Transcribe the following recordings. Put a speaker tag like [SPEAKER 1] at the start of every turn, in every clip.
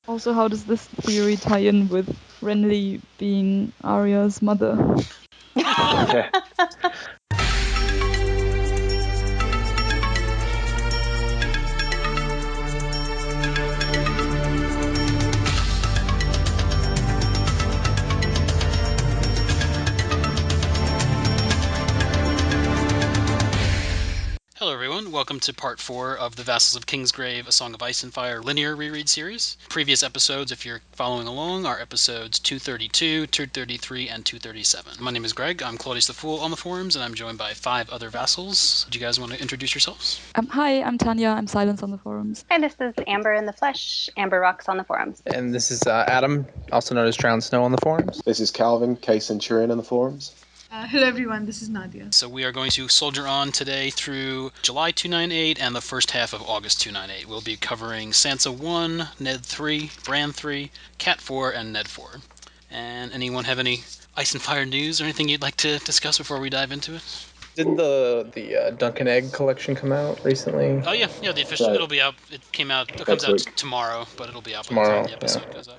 [SPEAKER 1] Also, how does this theory tie in with Renly being Arya's mother?
[SPEAKER 2] Yeah.
[SPEAKER 3] Hello everyone, welcome to part 4 of the Vassals of Kingsgrave, A Song of Ice and Fire linear reread series. Previous episodes, if you're following along, are episodes 232, 233, and 237. My name is Greg, I'm claudiusthefool on the forums, and I'm joined by 5 other vassals. Do you guys want to introduce yourselves?
[SPEAKER 1] Hi, I'm Tanja, I'm Scilens on the forums.
[SPEAKER 4] Hi, this is Amber in the flesh, Amberrocks on the forums.
[SPEAKER 5] And this is Adam, also known as drownedsnow on the forums.
[SPEAKER 2] This is Calvin, KCenturion on the forums.
[SPEAKER 6] Hello everyone, this is Nadia.
[SPEAKER 3] So we are going to soldier on today through July 298 and the first half of August 298. We'll be covering Sansa I, Ned III, Bran III, Cat 4, and Ned 4. And anyone have any Ice and Fire news or anything you'd like to discuss before we dive into it?
[SPEAKER 5] Didn't the Duncan Egg collection come out recently?
[SPEAKER 3] Oh yeah, the official. It'll be out. It comes out tomorrow, but it'll be out by the time the episode goes out.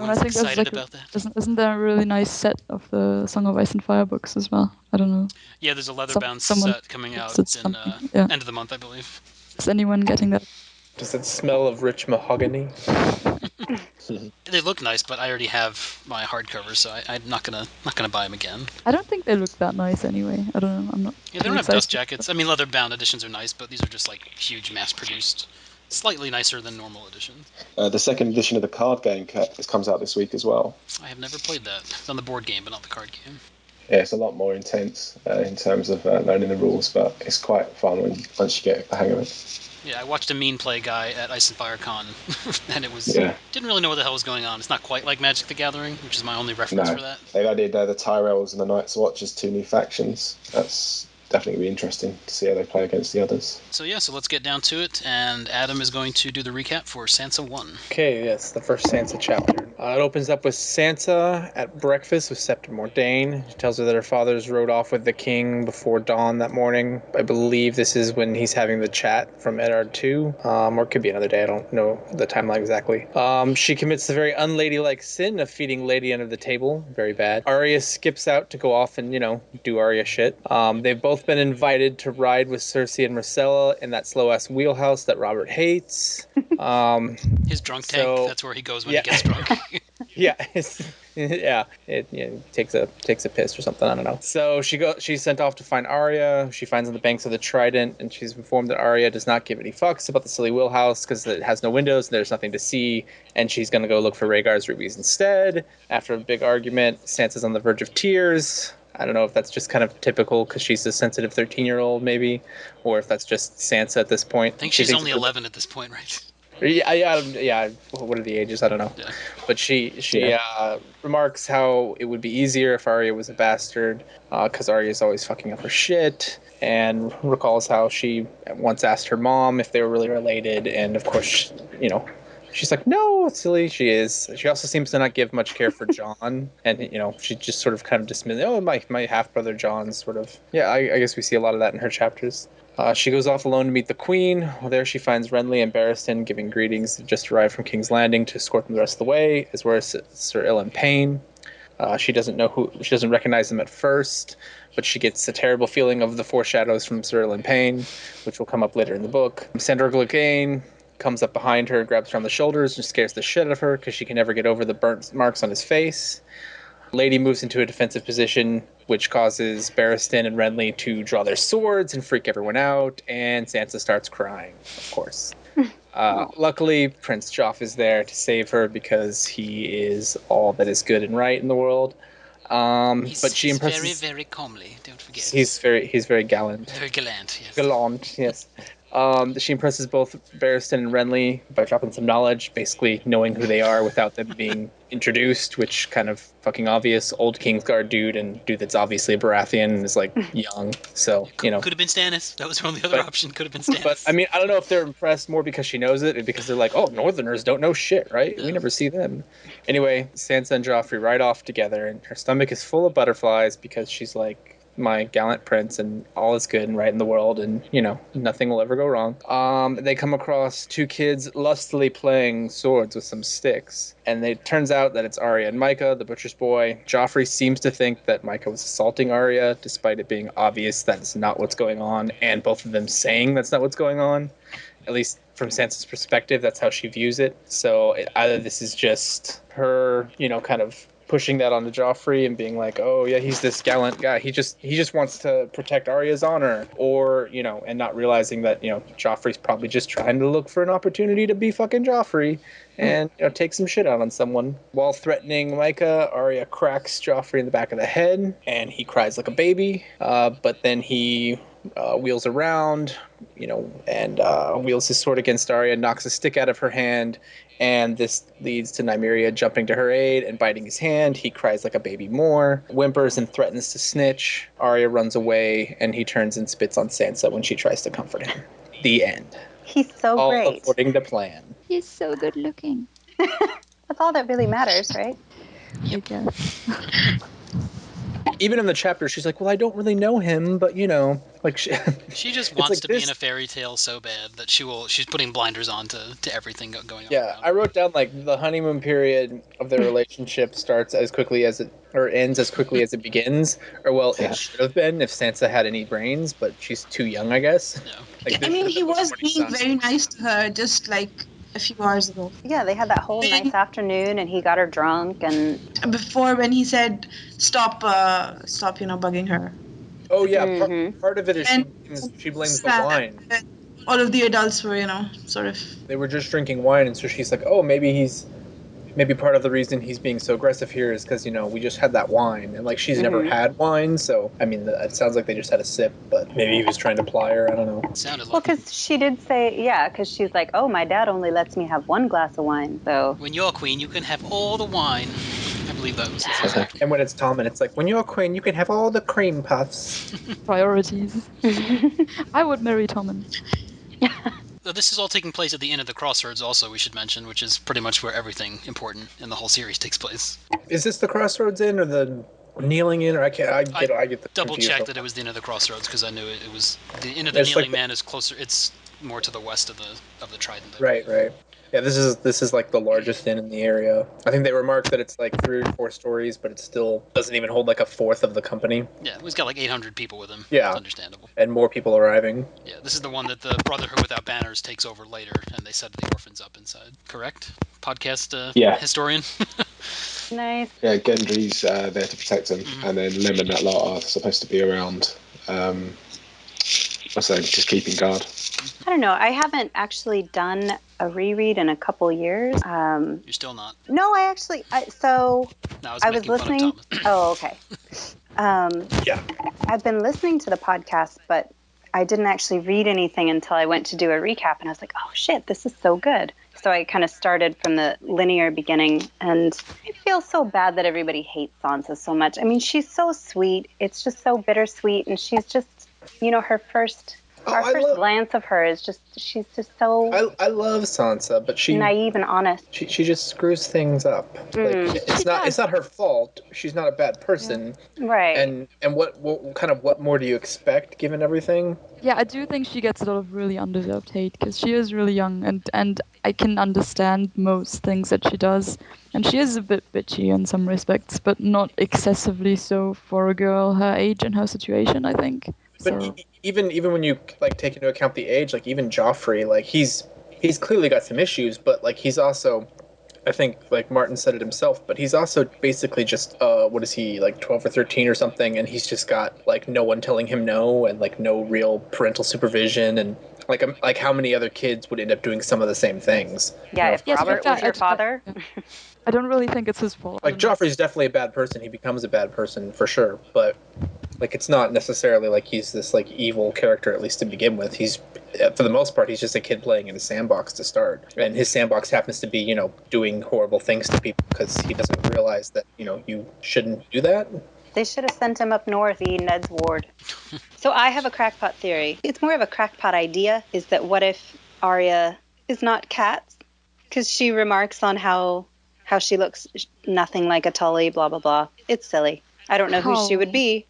[SPEAKER 1] And I think
[SPEAKER 3] Excited about that.
[SPEAKER 1] Isn't there a really nice set of the Song of Ice and Fire books as well? I don't know.
[SPEAKER 3] Yeah, there's a leather-bound set coming out in end of the month, I believe.
[SPEAKER 1] Is anyone getting that?
[SPEAKER 5] Does it smell of rich mahogany?
[SPEAKER 3] They look nice, but I already have my hardcover, so I'm not gonna buy them again.
[SPEAKER 1] I don't think they look that nice anyway. I don't know. I'm not.
[SPEAKER 3] Yeah, they don't have dust jackets. I mean, leather-bound editions are nice, but these are just like huge, mass-produced. Slightly nicer than normal editions.
[SPEAKER 2] The second edition of the card game comes out this week as well.
[SPEAKER 3] I have never played that. It's on the board game, but not the card game.
[SPEAKER 2] Yeah, it's a lot more intense in terms of learning the rules, but it's quite fun once you get the hang of it.
[SPEAKER 3] Yeah, I watched a mean play guy at Ice and Fire Con, and it was didn't really know what the hell was going on. It's not quite like Magic the Gathering, which is my only reference for that.
[SPEAKER 2] They've added the Tyrells and the Night's Watch as 2 new factions. That's definitely be interesting to see how they play against the others.
[SPEAKER 3] So let's get down to it, and Adam is going to do the recap for Sansa I.
[SPEAKER 5] Okay, yes, the first Sansa chapter. It opens up with Sansa at breakfast with Septa Mordain. She tells her that her fathers rode off with the king before dawn that morning. I believe this is when he's having the chat from Eddard II, or it could be another day. I don't know the timeline exactly. She commits the very unladylike sin of feeding Lady under the table. Very bad. Arya skips out to go off and, do Arya shit. They've both been invited to ride with Cersei and Myrcella in that slow-ass wheelhouse that Robert hates.
[SPEAKER 3] His drunk tank, that's where he goes when he gets drunk.
[SPEAKER 5] It takes a piss or something, I don't know. So she's sent off to find Arya. She finds on the banks of the Trident, and she's informed that Arya does not give any fucks about the silly wheelhouse because it has no windows and there's nothing to see, and she's going to go look for Rhaegar's rubies instead. After a big argument, Sansa's on the verge of tears. I don't know if that's just kind of typical because she's a sensitive 13-year-old maybe, or if that's just Sansa at this point.
[SPEAKER 3] I think she's only 11 at this point, right?
[SPEAKER 5] Yeah. What are the ages? I don't know. Yeah. But she remarks how it would be easier if Arya was a bastard, because Arya's always fucking up her shit, and recalls how she once asked her mom if they were really related, and of course, she's like, no, it's silly. She is. She also seems to not give much care for Jon, and she just sort of kind of dismisses. Oh, my half brother Jon, sort of. Yeah, I guess we see a lot of that in her chapters. She goes off alone to meet the Queen. Well, there she finds Renly and Barristan giving greetings. They've just arrived from King's Landing to escort them the rest of the way, as well as Sir Ilyn Payne. She doesn't recognize them at first, but she gets a terrible feeling of the foreshadows from Sir Ilyn Payne, which will come up later in the book. Sandor Clegane comes up behind her, grabs her on the shoulders, and scares the shit out of her because she can never get over the burnt marks on his face. Lady moves into a defensive position, which causes Barristan and Renly to draw their swords and freak everyone out, and Sansa starts crying, of course. Luckily, Prince Joff is there to save her because he is all that is good and right in the world. But she impresses
[SPEAKER 3] very, very calmly. Don't forget.
[SPEAKER 5] He's very gallant.
[SPEAKER 3] Very gallant. Yes.
[SPEAKER 5] Gallant. Yes. She impresses both Barristan and Renly by dropping some knowledge, basically knowing who they are without them being introduced, which kind of fucking obvious. Old Kingsguard dude and dude that's obviously a Baratheon and is like young, so
[SPEAKER 3] Could have been Stannis. That was her only other option. Could have been Stannis.
[SPEAKER 5] But I mean, I don't know if they're impressed more because she knows it, or because they're like, oh, Northerners don't know shit, right? Yeah. We never see them. Anyway, Sansa and Joffrey ride off together, and her stomach is full of butterflies because she's like, my gallant prince, and all is good and right in the world, and, you know, nothing will ever go wrong. They come across two kids lustily playing swords with some sticks, and it turns out that it's Arya and Micah, the butcher's boy. Joffrey seems to think that Micah was assaulting Arya, despite it being obvious that's not what's going on, and both of them saying that's not what's going on. At least from Sansa's perspective, that's how she views it. So either this is just her, you know, kind of pushing that onto Joffrey and being like, oh yeah, he's this gallant guy. He just wants to protect Arya's honor, or, you know, and not realizing that, you know, Joffrey's probably just trying to look for an opportunity to be fucking Joffrey and, you know, take some shit out on someone. While threatening Micah, Arya cracks Joffrey in the back of the head, and he cries like a baby. But then he wheels around, you know, and wheels his sword against Arya, knocks a stick out of her hand, and this leads to Nymeria jumping to her aid and biting his hand. He cries like a baby more, whimpers and threatens to snitch. Arya runs away, and he turns and spits on Sansa when she tries to comfort him. The end.
[SPEAKER 4] He's so
[SPEAKER 5] All
[SPEAKER 4] great.
[SPEAKER 5] according to plan.
[SPEAKER 1] He's so good looking.
[SPEAKER 4] That's all that really matters, right?
[SPEAKER 1] I guess.
[SPEAKER 5] Even in the chapter, she's like, well, I don't really know him, but, you know, like
[SPEAKER 3] She just
[SPEAKER 5] it's
[SPEAKER 3] wants
[SPEAKER 5] like
[SPEAKER 3] to be
[SPEAKER 5] this-
[SPEAKER 3] in a fairy tale so bad that she's putting blinders on to everything going on.
[SPEAKER 5] Yeah, I wrote down, like, the honeymoon period of their relationship starts as quickly as it, or ends as quickly as it begins. Or, well,
[SPEAKER 2] Yeah.
[SPEAKER 5] it should have been if Sansa had any brains, but she's too young, I guess.
[SPEAKER 3] Yeah.
[SPEAKER 5] Like,
[SPEAKER 6] I mean, he was being very nice to her just like a few hours ago.
[SPEAKER 4] Yeah, they had that whole nice afternoon, and he got her drunk, and
[SPEAKER 6] Before, when he said, stop, you know, bugging her.
[SPEAKER 5] Oh, yeah,
[SPEAKER 4] Mhm.
[SPEAKER 5] part of it is
[SPEAKER 6] And-
[SPEAKER 5] she blames the wine.
[SPEAKER 6] All of the adults were, you know, sort of.
[SPEAKER 5] They were just drinking wine, and so she's like, oh, maybe part of the reason he's being so aggressive here is because, you know, we just had that wine, and, like, she's never had wine, so, I mean, it sounds like they just had a sip, but maybe he was trying to ply her, I don't know.
[SPEAKER 3] It sounded
[SPEAKER 4] well,
[SPEAKER 3] like
[SPEAKER 4] because she did say, yeah, because she's like, oh, my dad only lets me have one glass of wine, so.
[SPEAKER 3] when you're queen, you can have all the wine. I believe that was his exact.
[SPEAKER 5] And when it's Tommen, it's like, when you're a queen, you can have all the cream puffs.
[SPEAKER 1] Priorities. I would marry Tommen.
[SPEAKER 3] This is all taking place at the Inn of the Crossroads also, we should mention, which is pretty much where everything important in the whole series takes place.
[SPEAKER 5] Is this the Crossroads Inn or the Kneeling Inn? I get the
[SPEAKER 3] Double
[SPEAKER 5] confused.
[SPEAKER 3] checked that it was the Inn of the Crossroads because I knew it was the Inn of the
[SPEAKER 5] It's like
[SPEAKER 3] Kneeling
[SPEAKER 5] the-
[SPEAKER 3] Man is closer. It's more to the west of the Trident.
[SPEAKER 5] Right. Yeah, this is like the largest inn in the area. I think they remarked that it's like 3 or 4 stories, but it still doesn't even hold like a fourth of the company.
[SPEAKER 3] Yeah, he's got like 800 people with him.
[SPEAKER 5] Yeah.
[SPEAKER 3] It's understandable.
[SPEAKER 5] And more people arriving.
[SPEAKER 3] Yeah, this is the one that the Brotherhood Without Banners takes over later, and they set the orphans up inside. Correct? Podcast
[SPEAKER 2] Yeah.
[SPEAKER 3] historian?
[SPEAKER 4] Nice.
[SPEAKER 2] Yeah, Gendry's there to protect him, and then Lim and that lot are supposed to be around. Just keeping guard.
[SPEAKER 4] I don't know. I haven't actually done a reread in a couple years.
[SPEAKER 3] You're still not.
[SPEAKER 4] No, I actually. So
[SPEAKER 3] No,
[SPEAKER 4] I was
[SPEAKER 3] making fun of
[SPEAKER 4] listening.
[SPEAKER 3] Thomas.
[SPEAKER 4] Oh, okay.
[SPEAKER 5] Yeah.
[SPEAKER 4] I've been listening to the podcast, but I didn't actually read anything until I went to do a recap, and I was like, "Oh shit, this is so good." So I kind of started from the linear beginning, and I feel so bad that everybody hates Sansa so much. I mean, she's so sweet. It's just so bittersweet, and she's just, you know, our first glance of her is just, she's just so
[SPEAKER 5] I love Sansa, but she
[SPEAKER 4] naive and honest.
[SPEAKER 5] she just screws things up. Like, it's not her fault. She's not a bad person.
[SPEAKER 4] Right.
[SPEAKER 5] And what more do you expect given everything?
[SPEAKER 1] Yeah, I do think she gets a lot of really undeserved hate because she is really young, and I can understand most things that she does. And she is a bit bitchy in some respects, but not excessively so for a girl her age and her situation, I think.
[SPEAKER 5] But
[SPEAKER 1] So,
[SPEAKER 5] even when you like take into account the age, like even Joffrey, like he's clearly got some issues, but like he's also, I think like Martin said it himself, but he's also basically just what is he, like 12 or 13 or something, and he's just got like no one telling him no, and like no real parental supervision, and like how many other kids would end up doing some of the same things?
[SPEAKER 4] Yeah, if
[SPEAKER 1] Yes,
[SPEAKER 4] Robert
[SPEAKER 1] but
[SPEAKER 4] was your father.
[SPEAKER 1] I don't really think it's his fault.
[SPEAKER 5] Like Joffrey's definitely a bad person. He becomes a bad person for sure, but like it's not necessarily like he's this like evil character, at least to begin with. He's, for the most part, he's just a kid playing in a sandbox to start, and his sandbox happens to be, you know, doing horrible things to people because he doesn't realize that, you know, you shouldn't do that.
[SPEAKER 4] They should have sent him up north, Ned's ward. So I have a crackpot theory. It's more of a crackpot idea, is that what if Arya is not Kat? Because she remarks on how she looks nothing like a Tully, blah, blah, blah. It's silly. I don't know who she would be.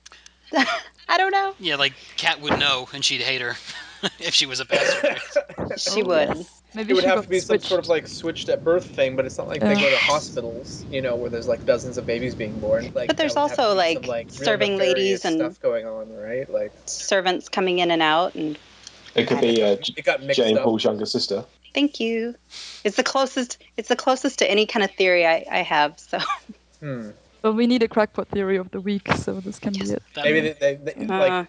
[SPEAKER 4] I don't know.
[SPEAKER 3] Yeah, like Kat would know, and she'd hate her if she was a bastard.
[SPEAKER 4] She would.
[SPEAKER 1] Yes. Maybe
[SPEAKER 5] It would
[SPEAKER 1] she
[SPEAKER 5] have
[SPEAKER 1] got
[SPEAKER 5] to be some
[SPEAKER 1] switched.
[SPEAKER 5] sort of like switched at birth thing, but it's not like they
[SPEAKER 1] Yeah.
[SPEAKER 5] go to hospitals, where there's like dozens of babies being born. Like,
[SPEAKER 4] But there's
[SPEAKER 5] that would have to
[SPEAKER 4] also,
[SPEAKER 5] be
[SPEAKER 4] like,
[SPEAKER 5] some, real
[SPEAKER 4] serving
[SPEAKER 5] nefarious
[SPEAKER 4] ladies and
[SPEAKER 5] stuff going on, right? Like,
[SPEAKER 4] servants coming in and out, and
[SPEAKER 2] It could be
[SPEAKER 5] it got mixed
[SPEAKER 2] Jane
[SPEAKER 5] up.
[SPEAKER 2] Paul's younger sister.
[SPEAKER 4] thank you. It's the closest to any kind of theory I have. So
[SPEAKER 1] But we need a crackpot theory of the week, so this can be it.
[SPEAKER 5] maybe they like,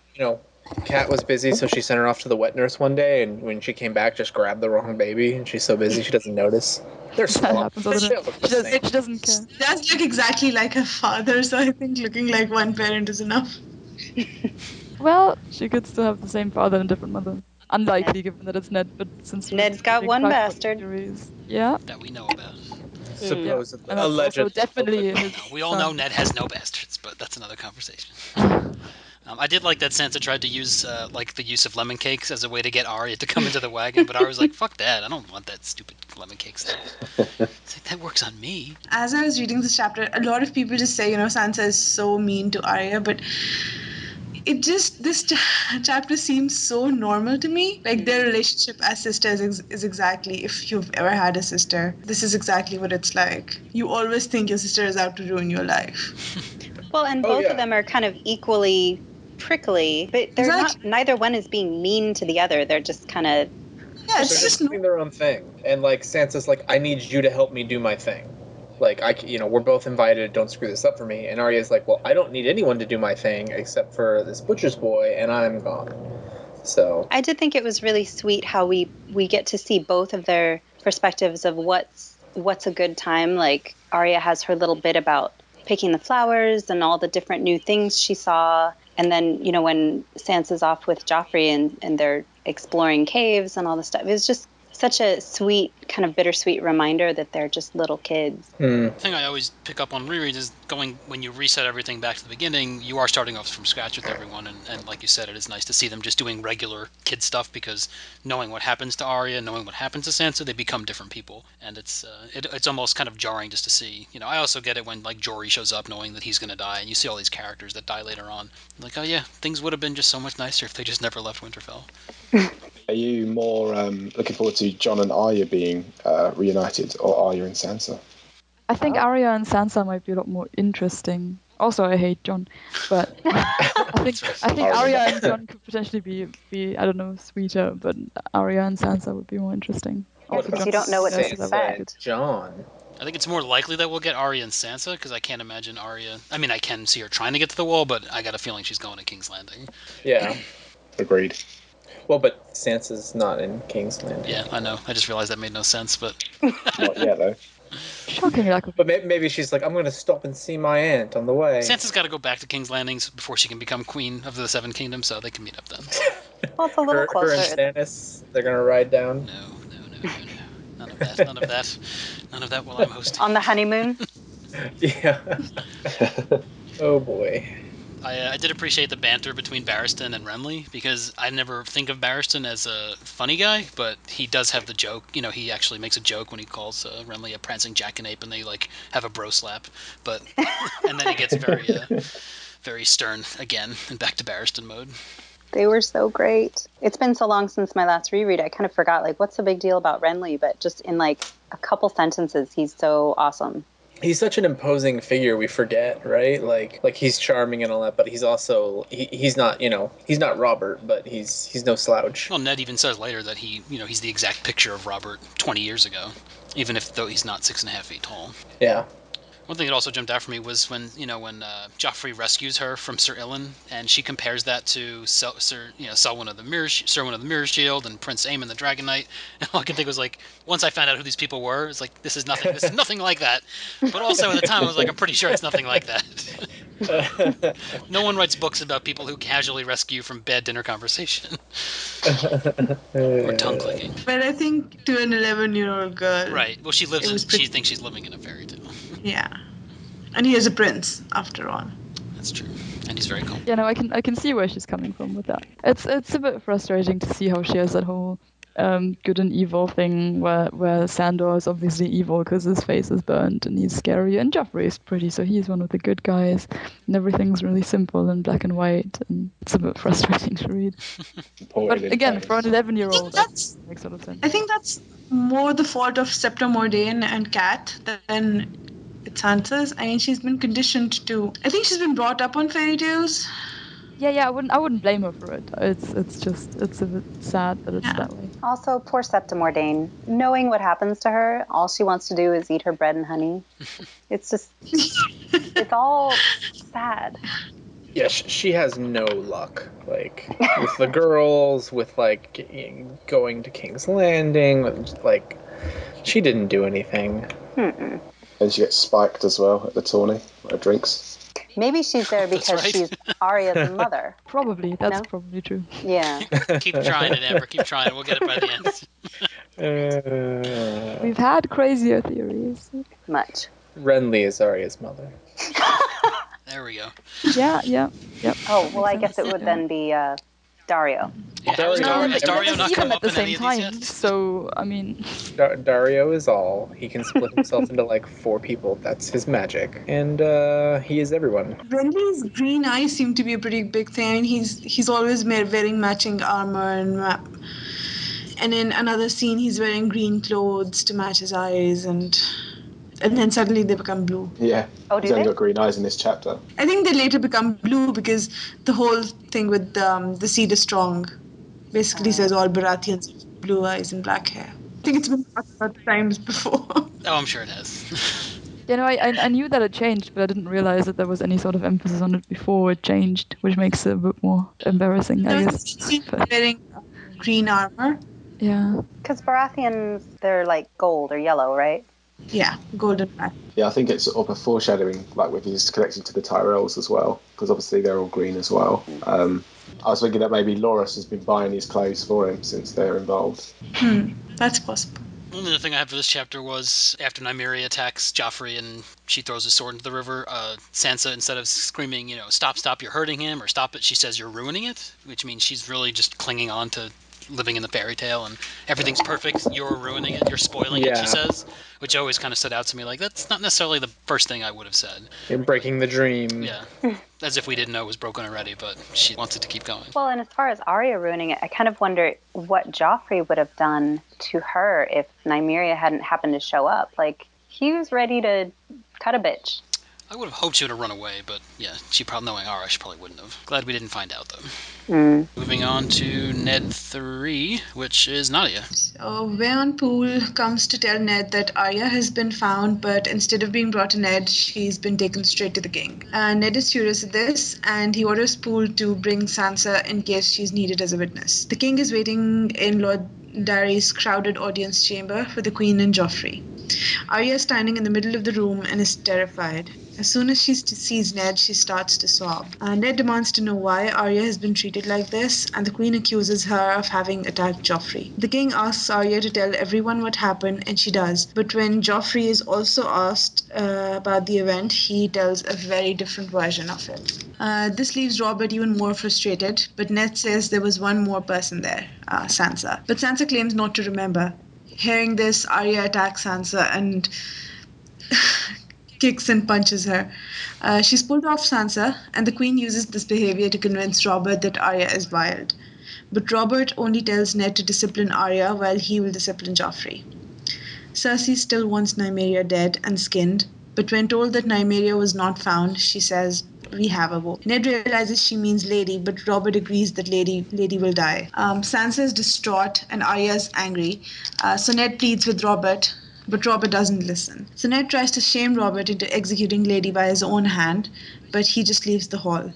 [SPEAKER 5] Kat was busy, so she sent her off to the wet nurse one day, and when she came back, just grabbed the wrong baby, and she's so busy she doesn't notice. They're
[SPEAKER 1] That
[SPEAKER 5] small.
[SPEAKER 1] happens all the
[SPEAKER 5] They
[SPEAKER 1] time.
[SPEAKER 5] look the
[SPEAKER 1] She
[SPEAKER 5] same.
[SPEAKER 1] doesn't care.
[SPEAKER 6] She does look exactly like her father, so I think looking like one parent is enough.
[SPEAKER 1] Well, she could still have the same father and a different mother. Unlikely, given that it's Ned, but since we're
[SPEAKER 4] Ned's got
[SPEAKER 1] doing
[SPEAKER 4] one
[SPEAKER 1] crackpot
[SPEAKER 4] bastard.
[SPEAKER 1] theories, yeah,
[SPEAKER 3] That we know about.
[SPEAKER 5] Supposedly,
[SPEAKER 1] and that's also
[SPEAKER 5] allegedly.
[SPEAKER 1] definitely his
[SPEAKER 3] No, we all know
[SPEAKER 1] son.
[SPEAKER 3] Ned has no bastards, but that's another conversation. I did like that Sansa tried to use like the use of lemon cakes as a way to get Arya to come into the wagon, but Arya was like, "Fuck that! I don't want that stupid lemon cake stuff." It's like, that works on me.
[SPEAKER 6] As I was reading this chapter, a lot of people just say, Sansa is so mean to Arya, but this chapter seems so normal to me. Like, their relationship as sisters is exactly, if you've ever had a sister, this is exactly what it's like. You always think your sister is out to ruin your life.
[SPEAKER 4] Well, and both of them are kind of equally prickly, but they're not. Neither one is being mean to the other. They're just kind of.
[SPEAKER 6] Yeah, it's
[SPEAKER 5] They're
[SPEAKER 6] just
[SPEAKER 5] doing their own thing, and like Sansa's like, I need you to help me do my thing. Like, we're both invited. Don't screw this up for me. And Arya's like, well, I don't need anyone to do my thing except for this butcher's boy, and I'm gone. So
[SPEAKER 4] I did think it was really sweet how we get to see both of their perspectives of what's a good time. Like, Arya has her little bit about picking the flowers and all the different new things she saw. And then, when Sansa's off with Joffrey and they're exploring caves and all this stuff, it was just such a sweet, kind of bittersweet reminder that they're just little kids.
[SPEAKER 3] The thing I always pick up on rereads is when you reset everything back to the beginning, you are starting off from scratch with everyone, and like you said, it is nice to see them just doing regular kid stuff, because knowing what happens to Arya, knowing what happens to Sansa, they become different people, and it's almost kind of jarring just to see. I also get it when like Jory shows up knowing that he's going to die, and you see all these characters that die later on. Like, oh yeah, things would have been just so much nicer if they just never left Winterfell.
[SPEAKER 2] Are you more looking forward to Jon and Arya being reunited, or Arya and Sansa?
[SPEAKER 1] I think Arya and Sansa might be a lot more interesting. Also, I hate Jon, but I think Arya and Jon could potentially be I don't know, sweeter, but Arya and Sansa would be more interesting.
[SPEAKER 4] Because you don't know what to expect.
[SPEAKER 5] Jon.
[SPEAKER 3] I think it's more likely that we'll get Arya and Sansa, because I can't imagine Arya. I mean, I can see her trying to get to the wall, but I got a feeling she's going to King's Landing.
[SPEAKER 5] Yeah.
[SPEAKER 2] Agreed.
[SPEAKER 5] Well, but Sansa's not in King's Landing.
[SPEAKER 3] Yeah, I know. I just realized that made no sense, but...
[SPEAKER 2] Not yet, though.
[SPEAKER 1] Shocking,
[SPEAKER 5] But maybe she's like, I'm going to stop and see my aunt on the way.
[SPEAKER 3] Sansa's got to go back to King's Landing before she can become Queen of the Seven Kingdoms, so they can meet up then.
[SPEAKER 4] Well, it's a little closer.
[SPEAKER 5] Her and Stannis, they're going to ride down.
[SPEAKER 3] No. None of that. None of that while I'm hosting.
[SPEAKER 4] On the honeymoon?
[SPEAKER 5] Yeah. Oh, boy.
[SPEAKER 3] I did appreciate the banter between Barristan and Renly, because I never think of Barristan as a funny guy, but he does have the joke. He actually makes a joke when he calls Renly a prancing jackanape, and they like have a bro slap. But and then he gets very very stern again and back to Barristan mode.
[SPEAKER 4] They were so great. It's been so long since my last reread, I kind of forgot like what's the big deal about Renly, but just in like a couple sentences, he's so awesome.
[SPEAKER 5] He's such an imposing figure, we forget, right? Like he's charming and all that, but he's also he's not, he's not Robert, but he's no slouch.
[SPEAKER 3] Well, Ned even says later that he's the exact picture of Robert 20 years ago, even though he's not 6.5 feet tall.
[SPEAKER 5] Yeah.
[SPEAKER 3] One thing that also jumped out for me was when Joffrey rescues her from Sir Ilyn, and she compares that to Selwyn of the Mirror Shield and Prince Aemon the Dragon Knight. And all I can think was like, once I found out who these people were, it's like this is nothing like that. But also at the time I was like, I'm pretty sure it's nothing like that. No one writes books about people who casually rescue from bad dinner conversation or tongue clicking.
[SPEAKER 6] But I think to an 11-year-old girl.
[SPEAKER 3] Right. Well, she thinks she's living in a fairy tale.
[SPEAKER 6] Yeah. And he is a prince, after all.
[SPEAKER 3] That's true. And he's very cool.
[SPEAKER 1] Yeah, no, I can see where she's coming from with that. It's a bit frustrating to see how she has that whole good and evil thing where Sandor is obviously evil because his face is burnt and he's scary, and Joffrey is pretty, so he's one of the good guys, and everything's really simple and black and white, and it's a bit frustrating to read. But again, for an 11-year-old, that makes a lot of sense.
[SPEAKER 6] I think that's more the fault of Septa Mordain and Kat than it's Sansa's. I mean, she's been conditioned to. I think she's been brought up on fairy tales.
[SPEAKER 1] Yeah, I wouldn't blame her for it. It's just a bit sad that it's that way.
[SPEAKER 4] Also, poor Septa Mordain. Knowing what happens to her, all she wants to do is eat her bread and honey. It's just, it's all sad.
[SPEAKER 5] Yeah, she has no luck. Like, with the girls, with, like, going to King's Landing, like, she didn't do anything.
[SPEAKER 4] Mm-mm.
[SPEAKER 2] And she gets spiked as well at the tourney, at drinks.
[SPEAKER 4] Maybe she's there because she's Arya's mother.
[SPEAKER 1] Probably, that's probably true.
[SPEAKER 4] Yeah.
[SPEAKER 3] Keep trying it, Amber. Keep trying. We'll get it by the end.
[SPEAKER 1] We've had crazier theories.
[SPEAKER 4] Much.
[SPEAKER 5] Renly is Arya's mother.
[SPEAKER 3] There we go.
[SPEAKER 1] Yeah.
[SPEAKER 4] Oh, well, I guess it would then be Dario.
[SPEAKER 3] Yeah,
[SPEAKER 5] Dario-
[SPEAKER 3] has Dario not come
[SPEAKER 1] at
[SPEAKER 3] up
[SPEAKER 1] the
[SPEAKER 3] in
[SPEAKER 1] same
[SPEAKER 3] any of
[SPEAKER 1] time,
[SPEAKER 3] these yet?
[SPEAKER 1] so I mean,
[SPEAKER 5] Dario is all. He can split himself into like 4 people. That's his magic, and he is everyone.
[SPEAKER 6] Renly's green eyes seem to be a pretty big thing. I mean, he's always wearing matching armor, and in another scene he's wearing green clothes to match his eyes, and then suddenly they become blue.
[SPEAKER 2] Yeah.
[SPEAKER 4] Oh, do
[SPEAKER 2] He's only
[SPEAKER 4] they?
[SPEAKER 2] got green eyes in this chapter.
[SPEAKER 6] I think they later become blue because the whole thing with the seed is strong basically says all Baratheons have blue eyes and black hair. I think it's been talked about times before.
[SPEAKER 3] Oh, I'm sure it has.
[SPEAKER 1] you know, I knew that it changed, but I didn't realize that there was any sort of emphasis on it before it changed, which makes it a bit more embarrassing, I guess.
[SPEAKER 6] He's wearing green armor.
[SPEAKER 1] Yeah.
[SPEAKER 4] Because Baratheons, they're like gold or yellow, right?
[SPEAKER 6] Yeah, golden black.
[SPEAKER 2] Yeah, I think it's sort of a foreshadowing, like with his connection to the Tyrells as well, because obviously they're all green as well. I was thinking that maybe Loras has been buying his clothes for him since they're involved.
[SPEAKER 6] That's possible.
[SPEAKER 3] One other thing I had for this chapter was after Nymeria attacks Joffrey and she throws his sword into the river, Sansa, instead of screaming, stop, you're hurting him, or stop it, she says, you're ruining it, which means she's really just clinging on to living in the fairy tale and everything's perfect, you're ruining it, you're spoiling it, she says, which always kind of stood out to me. Like, that's not necessarily the first thing I would have said.
[SPEAKER 5] You're breaking the dream.
[SPEAKER 3] Yeah. As if we didn't know it was broken already, but she wants it to keep going.
[SPEAKER 4] Well, and as far as Arya ruining it, I kind of wonder what Joffrey would have done to her if Nymeria hadn't happened to show up. Like, he was ready to cut a bitch.
[SPEAKER 3] I would have hoped she would have run away, but yeah, she probably, knowing Ara, she probably wouldn't have. Glad we didn't find out, though. Moving on to Ned 3, which is Nadia.
[SPEAKER 6] So Veon Poole comes to tell Ned that Arya has been found, but instead of being brought to Ned, she's been taken straight to the king. Ned is furious at this, and he orders Poole to bring Sansa in case she's needed as a witness. The king is waiting in Lord Darry's crowded audience chamber for the queen and Joffrey. Arya is standing in the middle of the room and is terrified. As soon as she sees Ned, she starts to sob. Ned demands to know why Arya has been treated like this, and the queen accuses her of having attacked Joffrey. The king asks Arya to tell everyone what happened, and she does. But when Joffrey is also asked about the event, he tells a very different version of it. This leaves Robert even more frustrated, but Ned says there was one more person there, Sansa. But Sansa claims not to remember. Hearing this, Arya attacks Sansa and kicks and punches her. She's pulled off Sansa, and the queen uses this behavior to convince Robert that Arya is wild. But Robert only tells Ned to discipline Arya while he will discipline Joffrey. Cersei still wants Nymeria dead and skinned, but when told that Nymeria was not found, she says, we have a vote. Ned realizes she means lady, but Robert agrees that lady will die. Sansa is distraught and Arya is angry, so Ned pleads with Robert, but Robert doesn't listen. So Ned tries to shame Robert into executing Lady by his own hand, but he just leaves the hall.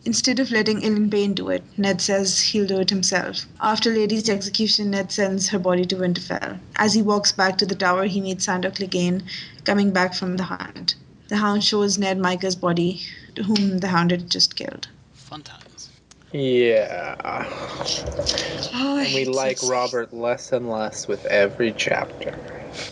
[SPEAKER 6] Instead of letting Ellen Payne do it, Ned says he'll do it himself. After Lady's execution, Ned sends her body to Winterfell. As he walks back to the tower, he meets Sandor Clegane coming back from the hunt. The hound shows Ned Micah's body, whom the hound had just killed.
[SPEAKER 3] Fun times.
[SPEAKER 5] Yeah.
[SPEAKER 6] Oh,
[SPEAKER 5] And we like Robert less and less with every chapter.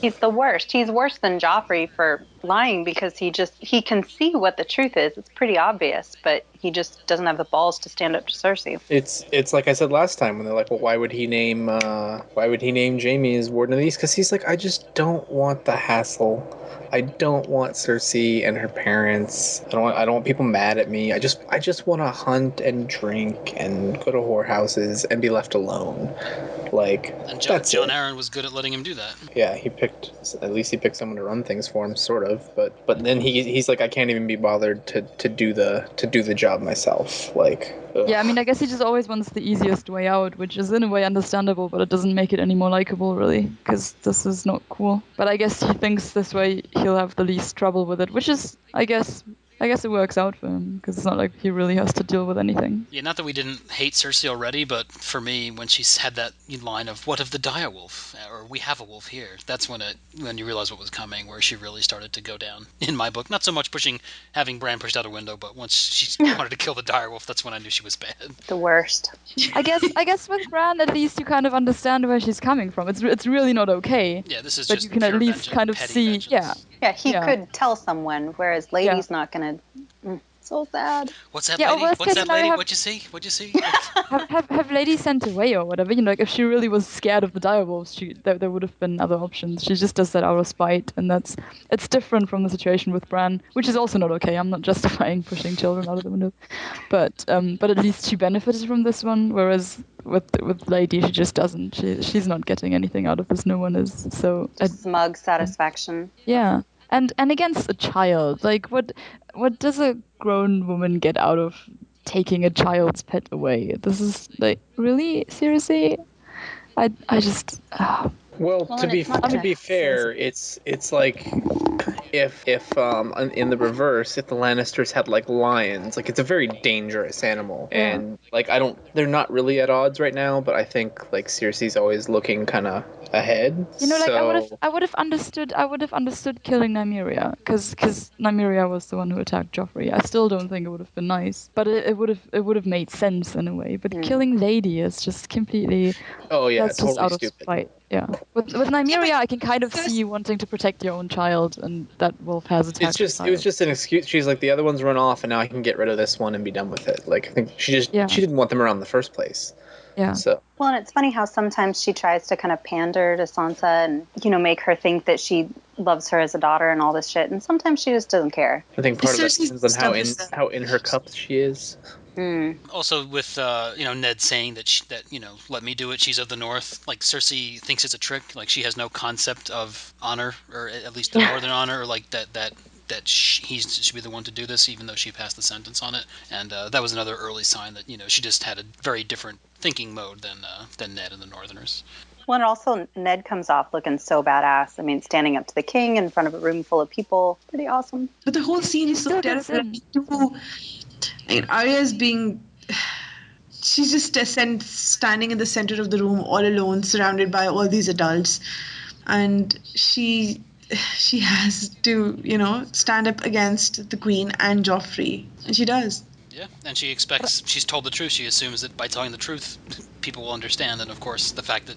[SPEAKER 4] He's the worst. He's worse than Joffrey for lying because he can see what the truth is. It's pretty obvious, but he just doesn't have the balls to stand up to Cersei.
[SPEAKER 5] It's like I said last time when they're like, well, why would he name Jaime as Warden of the East? Because he's like, I just don't want the hassle. I don't want Cersei and her parents. I don't want people mad at me. I just want to hunt and drink and go to whorehouses and be left alone. Like,
[SPEAKER 3] And
[SPEAKER 5] that's
[SPEAKER 3] John
[SPEAKER 5] it.
[SPEAKER 3] Arryn was good at letting him do that.
[SPEAKER 5] Yeah, at least he picked someone to run things for him, sort of. But then he's like, I can't even be bothered to do the job myself. Like, ugh.
[SPEAKER 1] Yeah, I mean, I guess he just always wants the easiest way out, which is in a way understandable, but it doesn't make it any more likable, really, because this is not cool. But I guess he thinks this way he'll have the least trouble with it, which is, I guess it works out for him, because it's not like he really has to deal with anything.
[SPEAKER 3] Yeah, not that we didn't hate Cersei already, but for me, when she had that line of, what of the direwolf? Or, we have a wolf here. That's when you realize what was coming, where she really started to go down, in my book. Not so much having Bran pushed out a window, but once she wanted to kill the direwolf, that's when I knew she was bad.
[SPEAKER 4] The worst.
[SPEAKER 1] I guess with Bran, at least you kind of understand where she's coming from. It's really not okay.
[SPEAKER 3] Yeah, this is
[SPEAKER 1] but
[SPEAKER 3] just
[SPEAKER 1] you can at least
[SPEAKER 3] vengeance,
[SPEAKER 1] kind of
[SPEAKER 3] petty
[SPEAKER 1] see,
[SPEAKER 3] vengeance.
[SPEAKER 4] Yeah, he could tell someone, whereas Lady's not gonna. So sad.
[SPEAKER 3] What's that,
[SPEAKER 1] Yeah,
[SPEAKER 3] lady?
[SPEAKER 1] worst
[SPEAKER 3] What's
[SPEAKER 1] case
[SPEAKER 3] that,
[SPEAKER 1] scenario,
[SPEAKER 3] lady? What'd you see? What'd you see?
[SPEAKER 1] have Lady sent away or whatever. Like if she really was scared of the direwolves, there would have been other options. She just does that out of spite, and it's different from the situation with Bran, which is also not okay. I'm not justifying pushing children out of the window, but at least she benefited from this one, whereas with Lady she just doesn't. She's not getting anything out of this. No one is. So
[SPEAKER 4] just smug satisfaction.
[SPEAKER 1] Yeah. And against a child, like what does a grown woman get out of taking a child's pet away? This is like really seriously. I just
[SPEAKER 5] Well, to be fair, it's like if in the reverse, if the Lannisters had like lions, like it's a very dangerous animal, and like they're not really at odds right now, but I think like Cersei's always looking kind of ahead.
[SPEAKER 1] like I would have understood killing Nymeria because Nymeria was the one who attacked Joffrey. I still don't think it would have been nice, but it would have made sense in a way. But killing Lady is just completely that's
[SPEAKER 5] totally
[SPEAKER 1] just out
[SPEAKER 5] stupid.
[SPEAKER 1] of spite. Yeah, with Nymeria, I can kind of see you wanting to protect your own child, and that wolf has attacked.
[SPEAKER 5] It was just an excuse. She's like, the other ones run off, and now I can get rid of this one and be done with it. Like, I think she didn't want them around in the first place.
[SPEAKER 1] Yeah.
[SPEAKER 5] So.
[SPEAKER 4] Well, and it's funny how sometimes she tries to kind of pander to Sansa and make her think that she loves her as a daughter and all this shit, and sometimes she just doesn't care.
[SPEAKER 5] I think part of that depends on how in her cups she is.
[SPEAKER 3] Also, with Ned saying that let me do it. She's of the North. Like Cersei thinks it's a trick. Like she has no concept of honor, or at least the Northern honor, or like that he should be the one to do this, even though she passed the sentence on it. And that was another early sign that she just had a very different thinking mode than Ned and the Northerners.
[SPEAKER 4] Well, and also Ned comes off looking so badass. I mean, standing up to the king in front of a room full of people, pretty awesome.
[SPEAKER 6] But the whole scene is so terrible. Arya's she's just standing in the center of the room all alone, surrounded by all these adults, and she has to stand up against the queen and Joffrey, and she does.
[SPEAKER 3] Yeah, and she's told the truth. She assumes that by telling the truth, people will understand. And of course, the fact that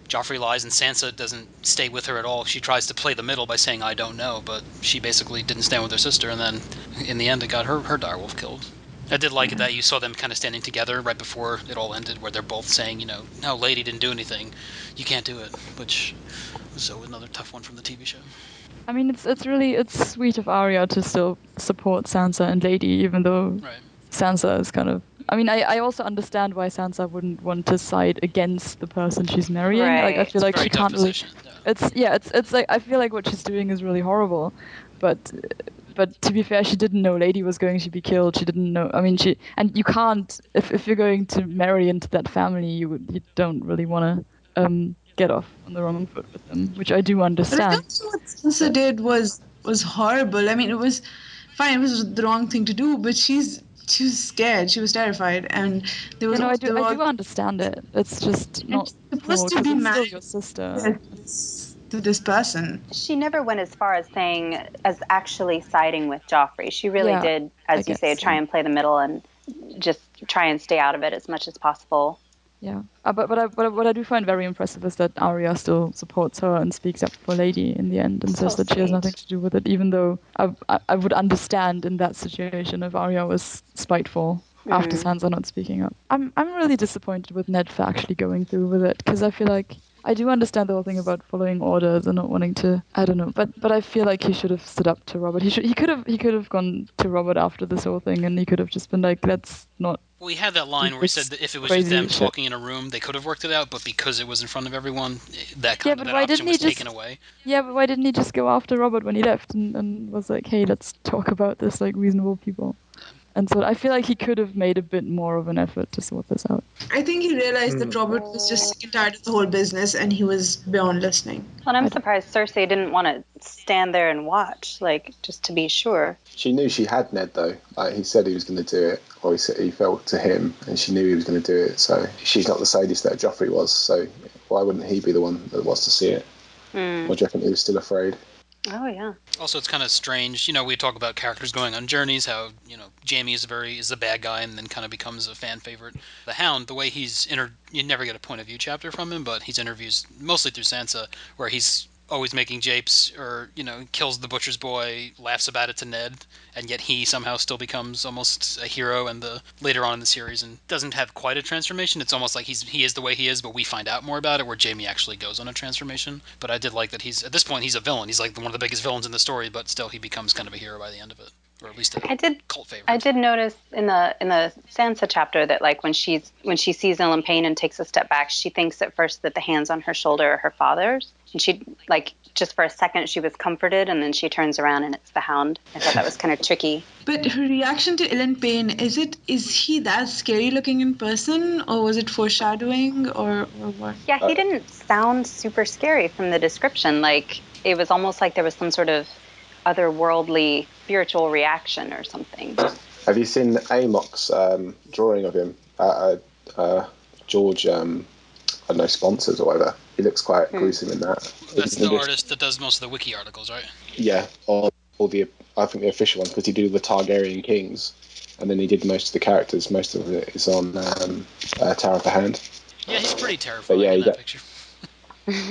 [SPEAKER 3] Joffrey lies and Sansa doesn't stay with her at all. She tries to play the middle by saying, I don't know, but she basically didn't stand with her sister, and then in the end it got her direwolf killed. I did like it that you saw them kind of standing together right before it all ended, where they're both saying, no, Lady didn't do anything. You can't do it, which was another tough one from the TV show.
[SPEAKER 1] I mean, it's sweet of Arya to still support Sansa and Lady, even though Sansa is kind of... I mean, I also understand why Sansa wouldn't want to side against the person she's marrying.
[SPEAKER 4] Right.
[SPEAKER 1] Like, I feel like she can't really...
[SPEAKER 3] Yeah.
[SPEAKER 1] It's like, I feel like what she's doing is really horrible, but to be fair, she didn't know Lady was going to be killed. She didn't know. I mean, and you can't, if you're going to marry into that family, you don't really want to get off on the wrong foot with them, which I do understand.
[SPEAKER 6] But I don't think what Sansa did was horrible. I mean, it was fine. It was the wrong thing to do, but she was scared. She was terrified, and there was.
[SPEAKER 1] I do understand it. It's just not
[SPEAKER 6] supposed to be
[SPEAKER 1] married. Your sister.
[SPEAKER 6] To this person.
[SPEAKER 4] She never went as far as actually siding with Joffrey. She really did, as you say, try and play the middle and just try and stay out of it as much as possible.
[SPEAKER 1] Yeah, but what I do find very impressive is that Arya still supports her and speaks up for Lady in the end and says that she has nothing to do with it, even though I would understand in that situation if Arya was spiteful after Sansa not speaking up. I'm really disappointed with Ned for actually going through with it, because I feel like I do understand the whole thing about following orders and not wanting to. I don't know, but I feel like he should have stood up to Robert. He could have gone to Robert after this whole thing, and he could have just been like, let's not.
[SPEAKER 3] Well, he had that line where he said that if it was just them talking in a room, they could have worked it out, but because it was in front of everyone, that option was taken away.
[SPEAKER 1] Yeah, but why didn't he just go after Robert when he left and was like, hey, let's talk about this like reasonable people? And so I feel like he could have made a bit more of an effort to sort this out.
[SPEAKER 6] I think he realized that Robert was just sick and tired of the whole business, and he was beyond listening.
[SPEAKER 4] Well, I'm surprised Cersei didn't want to stand there and watch, like, just to be sure.
[SPEAKER 2] She knew she had Ned, though. Like, he said he was going to do it, or he felt to him, and she knew he was going to do it. So she's not the sadist that Joffrey was, so why wouldn't he be the one that wants to see it? Or do you reckon he was still afraid?
[SPEAKER 4] Oh, yeah. Also,
[SPEAKER 3] it's kind of strange. We talk about characters going on journeys, how, Jaime is the bad guy and then kind of becomes a fan favorite. The Hound, the way he's you never get a point of view chapter from him, but he's interviews mostly through Sansa, where he's always making japes or, kills the butcher's boy, laughs about it to Ned, and yet he somehow still becomes almost a hero and later on in the series, and doesn't have quite a transformation. It's almost like he is the way he is, but we find out more about it, where Jaime actually goes on a transformation. But I did like that at this point, he's a villain. He's like one of the biggest villains in the story, but still he becomes kind of a hero by the end of it. Or at least cult favorite.
[SPEAKER 4] I did notice in the Sansa chapter that, like, when she sees Ilyn Payne and takes a step back, she thinks at first that the hands on her shoulder are her father's, and she, like, just for a second she was comforted, and then she turns around and it's the Hound. I thought that was kind of tricky.
[SPEAKER 6] But her reaction to Ilyn Payne, is he that scary looking in person, or was it foreshadowing, or what?
[SPEAKER 4] Yeah, he didn't sound super scary from the description. Like, it was almost like there was some sort of otherworldly spiritual reaction or something.
[SPEAKER 2] Have you seen Amok's drawing of him at George, I don't know, sponsors or whatever? He looks quite gruesome in that.
[SPEAKER 3] That's the artist that does most of the wiki articles, right?
[SPEAKER 2] Yeah, all the, I think the official ones, because he did the Targaryen kings, and then he did most of the characters. Most of it is on Tower of the Hand.
[SPEAKER 3] Yeah, he's pretty terrifying in that picture.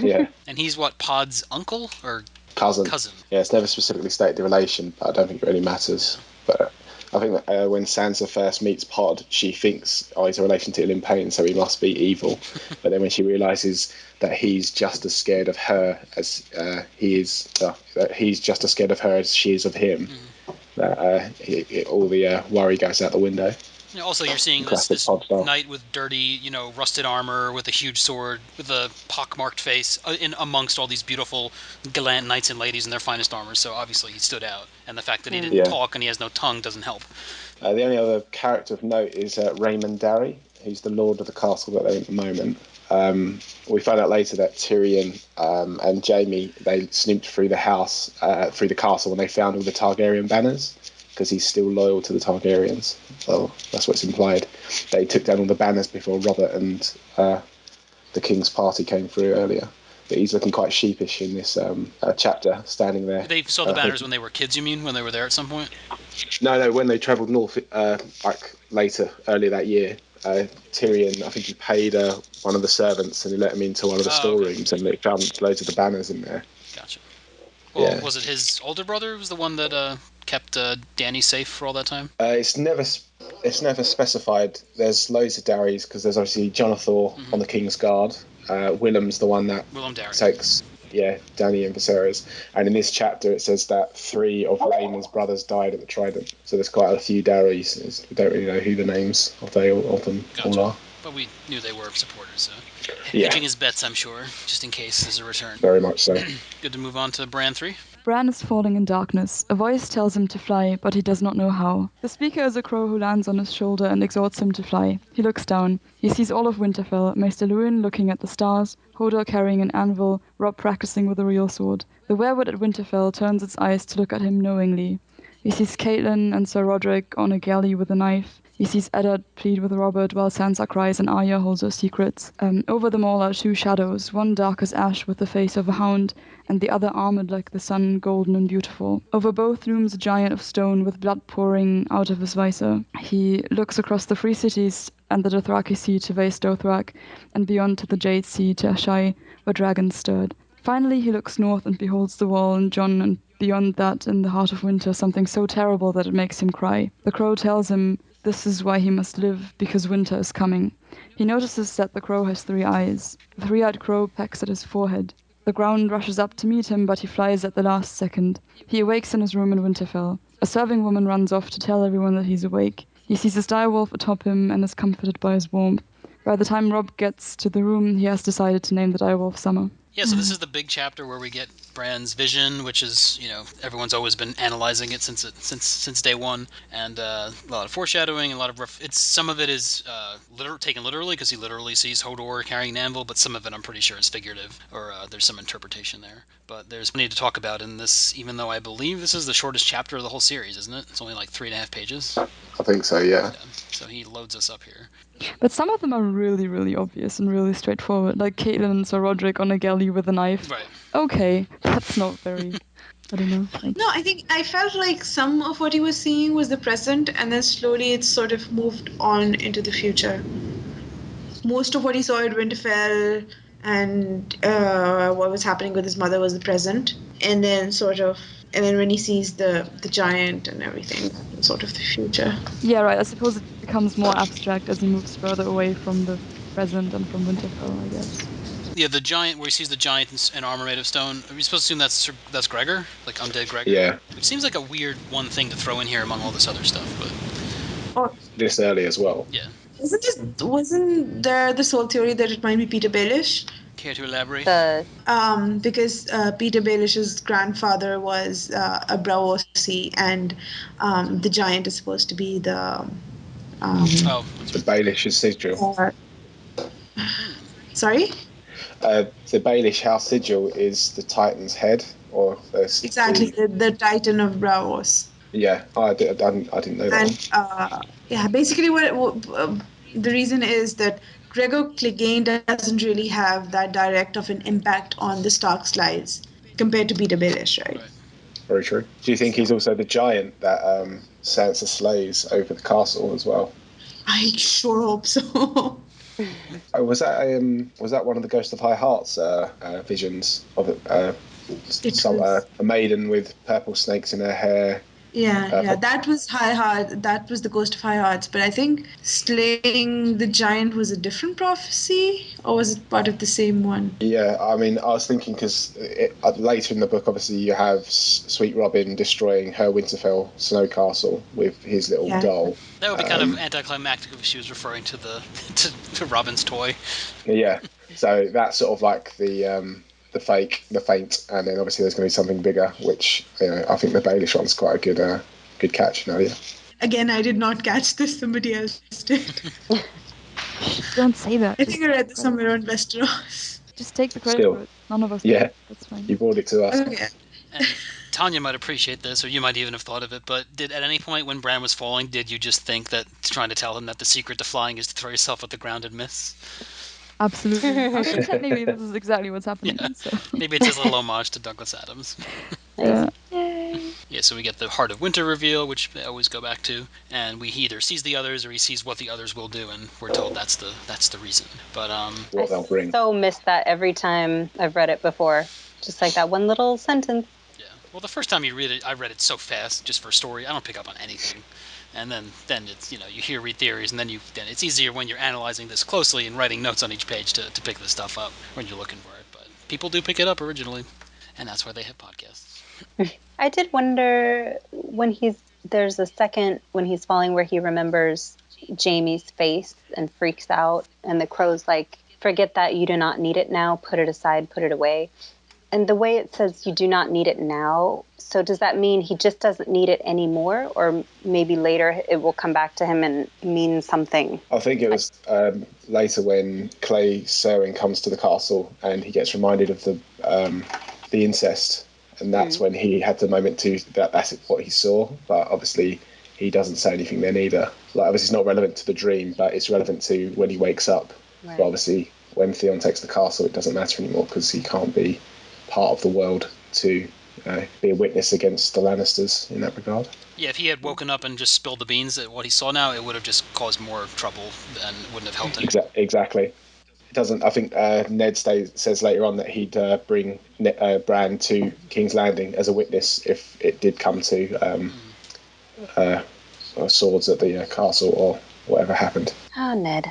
[SPEAKER 2] Yeah.
[SPEAKER 3] And he's what, Pod's uncle or
[SPEAKER 2] cousin? Yeah, it's never specifically stated the relation, but I don't think it really matters. But I think that when Sansa first meets Pod, she thinks, he's a relation to Ilyn Payne, so he must be evil. But then when she realises that he's just as scared of her as that he's just as scared of her as she is of him, that all the worry goes out the window.
[SPEAKER 3] Also, you're seeing this knight with dirty, rusted armor, with a huge sword, with a pockmarked face, in amongst all these beautiful, gallant knights and ladies in their finest armor. So obviously he stood out, and the fact that he didn't talk and he has no tongue doesn't help.
[SPEAKER 2] The only other character of note is Raymond Darry, who's the lord of the castle that they're in at the moment. We find out later that Tyrion and Jaime, they snooped through the house, through the castle, and they found all the Targaryen banners, because he's still loyal to the Targaryens. So that's what's implied. They took down all the banners before Robert and the King's party came through earlier. But he's looking quite sheepish in this chapter, standing there.
[SPEAKER 3] They saw the banners when they were kids, you mean? When they were there at some point?
[SPEAKER 2] No, when they travelled north, later, earlier that year. Tyrion, I think he paid one of the servants and he let him into one of the storerooms, and they found loads of the banners in there.
[SPEAKER 3] Gotcha. Well, was it his older brother who was the one that kept Dany safe for all that time?
[SPEAKER 2] It's never specified. There's loads of Darrys, because there's obviously Jonathan on the King's Guard. Willem's the one that takes Dany and Viserys. And in this chapter it says that 3 of Rhaemon's brothers died at the Trident. So there's quite a few Darrys. We don't really know who the names of them all are.
[SPEAKER 3] But we knew they were supporters, so hedging his bets, I'm sure, just in case there's a return.
[SPEAKER 2] Very much so.
[SPEAKER 3] Good to move on to Bran III.
[SPEAKER 1] Bran is falling in darkness. A voice tells him to fly, but he does not know how. The speaker is a crow who lands on his shoulder and exhorts him to fly. He looks down. He sees all of Winterfell, Maester Luwin looking at the stars, Hodor carrying an anvil, Robb practicing with a real sword. The werewood at Winterfell turns its eyes to look at him knowingly. He sees Catelyn and Sir Roderick on a galley with a knife. He sees Eddard plead with Robert while Sansa cries and Arya holds her secrets. Over them all are two shadows, one dark as ash with the face of a hound, and the other armored like the sun, golden and beautiful. Over both looms a giant of stone with blood pouring out of his visor. He looks across the Free Cities and the Dothraki Sea to Vaes Dothrak, and beyond to the Jade Sea to Ashai, where dragons stirred. Finally he looks north and beholds the wall and Jon, and beyond that, in the heart of winter, something so terrible that it makes him cry. The crow tells him this is why he must live, because winter is coming. He notices that the crow has 3 eyes. The 3-eyed crow pecks at his forehead. The ground rushes up to meet him, but he flies at the last second. He awakes in his room in Winterfell. A serving woman runs off to tell everyone that he's awake. He sees his direwolf atop him and is comforted by his warmth. By the time Robb gets to the room, he has decided to name the direwolf Summer.
[SPEAKER 3] Yeah, so this is the big chapter where we get Bran's vision, which is, everyone's always been analyzing it since day one, and a lot of foreshadowing, a lot of some of it is taken literally because he literally sees Hodor carrying an anvil, but some of it I'm pretty sure is figurative, or there's some interpretation there. But there's plenty to talk about in this, even though I believe this is the shortest chapter of the whole series, isn't it? It's only like 3.5 pages.
[SPEAKER 2] I think so, yeah.
[SPEAKER 3] So he loads us up here.
[SPEAKER 1] But some of them are really, really obvious and really straightforward, like Catelyn and Sir Roderick on a galley with a knife.
[SPEAKER 3] Right.
[SPEAKER 1] Okay, that's not very, I don't know.
[SPEAKER 6] No, I felt like some of what he was seeing was the present, and then slowly it sort of moved on into the future. Most of what he saw at Winterfell and what was happening with his mother was the present, and then when he sees the giant and everything, sort of the future.
[SPEAKER 1] Yeah, right. I suppose it becomes more abstract as he moves further away from the present and from Winterfell, I guess.
[SPEAKER 3] Yeah, the giant, where he sees the giant in armor made of stone. Are we supposed to assume that's Gregor? Like undead Gregor?
[SPEAKER 2] Yeah.
[SPEAKER 3] Which seems like a weird one thing to throw in here among all this other stuff, but...
[SPEAKER 2] This early as well.
[SPEAKER 3] Yeah.
[SPEAKER 6] Wasn't there this whole theory that it might be Peter Baelish?
[SPEAKER 3] Care to elaborate?
[SPEAKER 6] Because Peter Baelish's grandfather was a Braavosi, and the giant is supposed to be the...
[SPEAKER 2] the Baelish's sigil.
[SPEAKER 6] Sorry?
[SPEAKER 2] The Baelish house sigil is the Titan's head, or
[SPEAKER 6] exactly the Titan of Braavos.
[SPEAKER 2] Yeah, I didn't know that.
[SPEAKER 6] And basically, what the reason is that Gregor Clegane doesn't really have that direct of an impact on the Stark's lives compared to Peter Baelish, right?
[SPEAKER 2] Very true. Do you think he's also the giant that Sansa slays over the castle as well?
[SPEAKER 6] I sure hope so.
[SPEAKER 2] Was that one of the Ghost of High Heart's visions of a maiden with purple snakes in her hair?
[SPEAKER 6] Yeah, that was High Heart. That was the Ghost of High Hearts. But I think slaying the giant was a different prophecy, or was it part of the same one?
[SPEAKER 2] Yeah, I mean, I was thinking because later in the book, obviously, you have Sweet Robin destroying her Winterfell snow castle with his little doll.
[SPEAKER 3] That would be kind of anticlimactic if she was referring to to Robin's toy.
[SPEAKER 2] Yeah, so that's sort of like the feint, and then obviously there's going to be something bigger, which I think the Baelish one's quite a good catch, Nadia.
[SPEAKER 6] Again, I did not catch this. Somebody else did.
[SPEAKER 1] Don't say that.
[SPEAKER 6] I think I read this somewhere on Westeros.
[SPEAKER 1] Just take the credit for it. None of us.
[SPEAKER 2] Yeah,
[SPEAKER 1] that's fine.
[SPEAKER 2] You brought it to us.
[SPEAKER 6] Okay.
[SPEAKER 3] And Tanja might appreciate this, or you might even have thought of it, but at any point when Bran was falling, did you just think that trying to tell him that the secret to flying is to throw yourself at the ground and miss?
[SPEAKER 1] Absolutely. Technically, this is exactly what's happening.
[SPEAKER 3] Yeah.
[SPEAKER 1] So.
[SPEAKER 3] Maybe it's just a little homage to Douglas Adams.
[SPEAKER 1] Yeah.
[SPEAKER 3] Yeah, so we get the Heart of Winter reveal, which they always go back to, and he either sees the others or he sees what the others will do, and we're told that's the reason. But
[SPEAKER 2] what they'll bring.
[SPEAKER 4] So missed that every time I've read it before. Just like that one little sentence.
[SPEAKER 3] Yeah. Well, the first time you read it, I read it so fast, just for story. I don't pick up on anything. And then it's you read theories, and then it's easier when you're analyzing this closely and writing notes on each page to pick this stuff up when you're looking for it. But people do pick it up originally, and that's why they have podcasts.
[SPEAKER 4] I did wonder when there's a second when he's falling where he remembers Jaime's face and freaks out, and the crow's like, "Forget that, you do not need it now. Put it aside, put it away." And the way it says you do not need it now, so does that mean he just doesn't need it anymore? Or maybe later it will come back to him and mean something?
[SPEAKER 2] I think it was later when Clay Serwyn comes to the castle and he gets reminded of the incest. And that's when he had the moment that's what he saw. But obviously he doesn't say anything then either. Like, obviously it's not relevant to the dream, but it's relevant to when he wakes up.
[SPEAKER 4] Right.
[SPEAKER 2] But obviously when Theon takes the castle, it doesn't matter anymore because he can't be part of the world to be a witness against the Lannisters in that regard.
[SPEAKER 3] Yeah, if he had woken up and just spilled the beans at what he saw now, it would have just caused more trouble and wouldn't have helped him.
[SPEAKER 2] Exactly. It doesn't. I think Ned says later on that he'd bring Bran to King's Landing as a witness if it did come to swords at the castle or whatever happened.
[SPEAKER 4] Oh, Ned.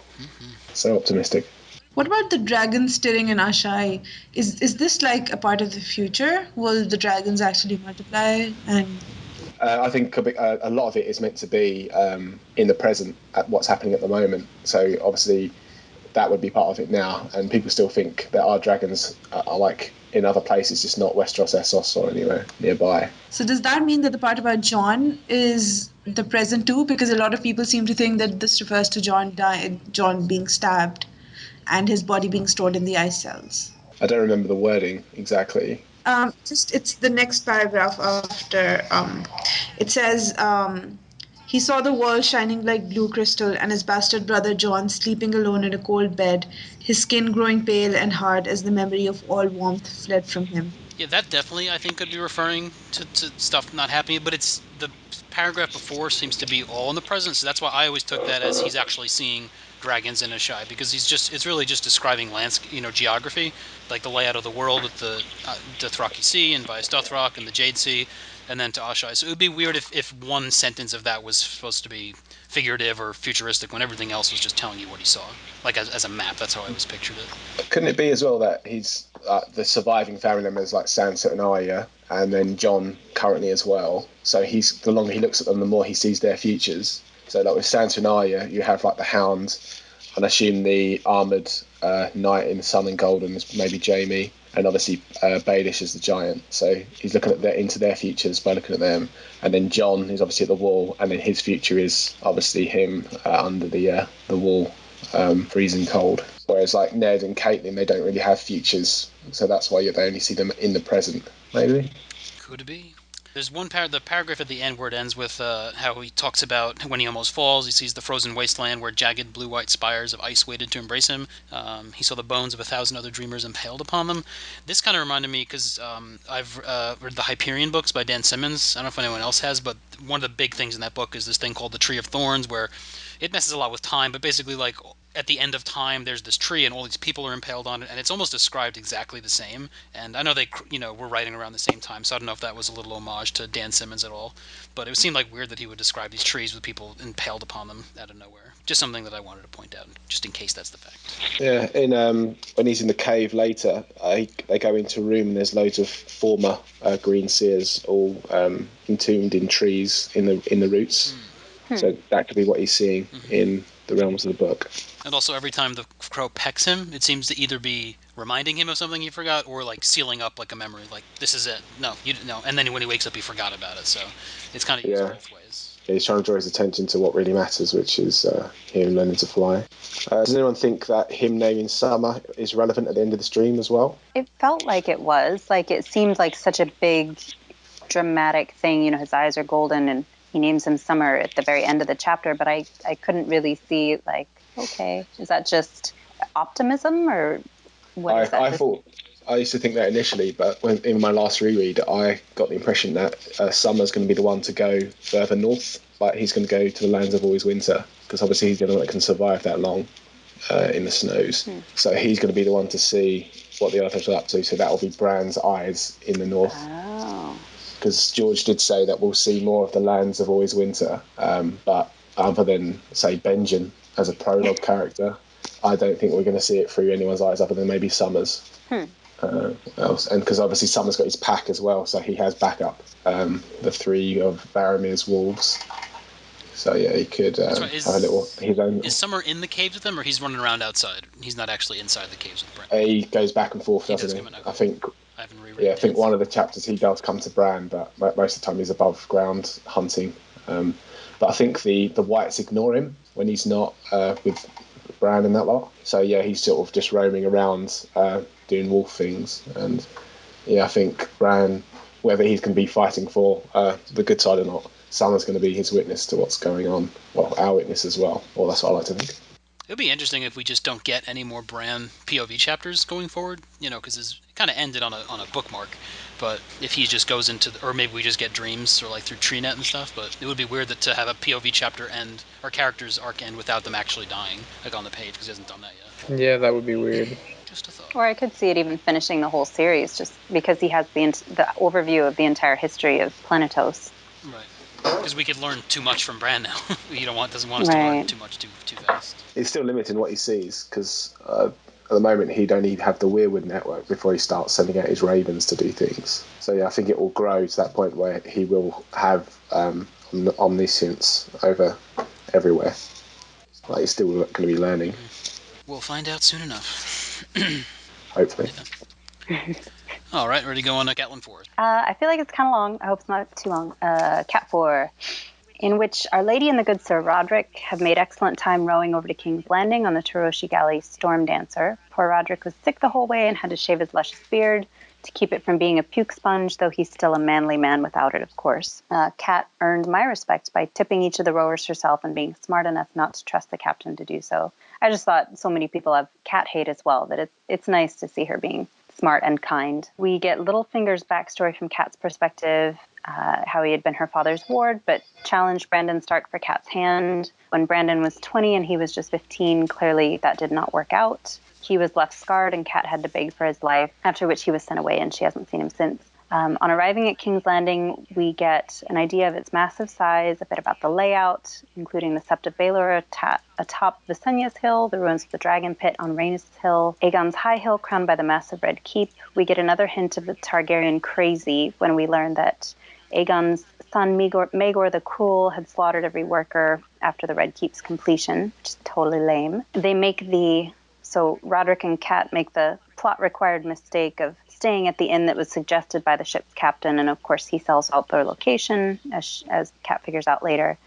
[SPEAKER 2] So optimistic.
[SPEAKER 6] What about the dragons stirring in Ashai? Is this like a part of the future? Will the dragons actually multiply? And
[SPEAKER 2] I think a lot of it is meant to be in the present at what's happening at the moment. So obviously that would be part of it now, and people still think there are dragons are like in other places, just not Westeros, Essos, or anywhere nearby.
[SPEAKER 6] so does that mean that the part about Jon is the present too? Because a lot of people seem to think that this refers to Jon being stabbed and his body being stored in the ice cells.
[SPEAKER 2] I don't remember the wording exactly.
[SPEAKER 6] It's the next paragraph after. It says, he saw the world shining like blue crystal and his bastard brother Jon sleeping alone in a cold bed, his skin growing pale and hard as the memory of all warmth fled from him.
[SPEAKER 3] Yeah, that definitely, I think, could be referring to stuff not happening, but it's the paragraph before seems to be all in the present, so that's why I always took that as he's actually seeing dragons in Ashai, because it's really just describing geography, like the layout of the world with the Dothraki Sea and Vaes Dothrak and the Jade Sea, and then to Ashai. So it would be weird if one sentence of that was supposed to be figurative or futuristic when everything else was just telling you what he saw, like as a map. That's how I always pictured it.
[SPEAKER 2] Couldn't it be as well that he's the surviving family members like Sansa and Arya, and then Jon currently as well? So the longer he looks at them, the more he sees their futures. So like with Sansa and Arya, you have like the Hound, and I assume the armoured knight in Sun and Golden is maybe Jaime, and obviously Baelish is the giant. So he's looking at into their futures by looking at them. And then Jon is obviously at the wall, and then his future is obviously him under the wall, freezing cold. Whereas like Ned and Catelyn, they don't really have futures, so that's why they only see them in the present. Maybe.
[SPEAKER 3] Could be. There's the paragraph at the end where it ends with how he talks about when he almost falls. He sees the frozen wasteland where jagged blue-white spires of ice waited to embrace him. He saw the bones of 1,000 other dreamers impaled upon them. This kind of reminded me because I've read the Hyperion books by Dan Simmons. I don't know if anyone else has, but one of the big things in that book is this thing called the Tree of Thorns, where it messes a lot with time, but basically like at the end of time there's this tree and all these people are impaled on it, and it's almost described exactly the same. And I know they were writing around the same time, so I don't know if that was a little homage to Dan Simmons at all, but it seemed like weird that he would describe these trees with people impaled upon them out of nowhere. Just something that I wanted to point out, just in case that's the fact.
[SPEAKER 2] Yeah, when he's in the cave later, they go into a room and there's loads of former green seers all entombed in trees in the roots. So that could be what he's seeing in the realms of the book.
[SPEAKER 3] And also every time the crow pecks him, it seems to either be reminding him of something he forgot or like sealing up like a memory, like this is it. No, you didn't know. And then when he wakes up, he forgot about it. So it's kind of used both ways.
[SPEAKER 2] Yeah, he's trying to draw his attention to what really matters, which is him learning to fly. Does anyone think that him naming Summer is relevant at the end of this dream as well?
[SPEAKER 4] It felt like it was. Like it seemed like such a big, dramatic thing. His eyes are golden and he names him Summer at the very end of the chapter, but I couldn't really see, like, okay, is that just optimism or what is that?
[SPEAKER 2] I used to think that initially, but in my last reread, I got the impression that Summer's going to be the one to go further north. Like he's going to go to the lands of always winter, because obviously he's the only one that can survive that long in the snows. So he's going to be the one to see what the others are up to. So that will be Bran's eyes in the north.
[SPEAKER 4] Oh.
[SPEAKER 2] Because George did say that we'll see more of the lands of always winter, but other than, say, Benjen as a prologue character, I don't think we're going to see it through anyone's eyes other than maybe Summer's. Else. And because obviously Summer's got his pack as well, so he has backup, the 3 of Baramir's wolves. So yeah, he could have a little his own.
[SPEAKER 3] Is Summer in the caves with them, or he's running around outside? He's not actually inside the caves with Bran.
[SPEAKER 2] He goes back and forth, doesn't he? I think. I think one of the chapters he does come to Bran, but most of the time he's above ground hunting. But I think the Whites ignore him when he's not with Bran and that lot. So yeah, he's sort of just roaming around doing wolf things. And yeah, I think Bran, whether he's going to be fighting for the good side or not, someone's going to be his witness to what's going on. Well, our witness as well. Well, that's what I like to think.
[SPEAKER 3] It would be interesting if we just don't get any more Bran POV chapters going forward, because it kind of ended on a bookmark. But if he just goes into, or maybe we just get dreams or like through TreeNet and stuff. But it would be weird to have a POV chapter end, or character's arc end, without them actually dying, like on the page, because he hasn't done that yet.
[SPEAKER 5] Yeah, that would be weird.
[SPEAKER 3] Just a thought.
[SPEAKER 4] Or I could see it even finishing the whole series, just because he has the overview of the entire history of Planetos.
[SPEAKER 3] Right. Because we could learn too much from Bran now. Doesn't want us to learn too much too fast.
[SPEAKER 2] He's still limited in what he sees, because at the moment he'd only have the Weirwood network before he starts sending out his ravens to do things. So yeah, I think it will grow to that point where he will have omniscience over everywhere. Like, he's still going to be learning.
[SPEAKER 3] We'll find out soon enough.
[SPEAKER 2] Hopefully.
[SPEAKER 3] Yeah. All right, ready to go on to Catelyn IV.
[SPEAKER 4] I feel like it's kind of long. I hope it's not too long. Cat 4, in which Our Lady and the good Sir Roderick have made excellent time rowing over to King's Landing on the Taroshi galley Storm Dancer. Poor Roderick was sick the whole way and had to shave his luscious beard to keep it from being a puke sponge, though he's still a manly man without it, of course. Cat earned my respect by tipping each of the rowers herself and being smart enough not to trust the captain to do so. I just thought so many people have cat hate as well, that it's nice to see her being smart and kind. We get Littlefinger's backstory from Cat's perspective, how he had been her father's ward, but challenged Brandon Stark for Cat's hand. When Brandon was 20 and he was just 15, clearly that did not work out. He was left scarred and Cat had to beg for his life, after which he was sent away and she hasn't seen him since. On arriving at King's Landing, we get an idea of its massive size, a bit about the layout, including the Sept of Baelor atop Visenya's Hill, the ruins of the Dragon Pit on Rhaenys' Hill, Aegon's High Hill crowned by the massive Red Keep. We get another hint of the Targaryen crazy when we learn that Aegon's son Maegor the Cruel had slaughtered every worker after the Red Keep's completion, which is totally lame. So Roderick and Cat make the plot-required mistake of staying at the inn that was suggested by the ship's captain, and of course he sells out their location, as Cat figures out later.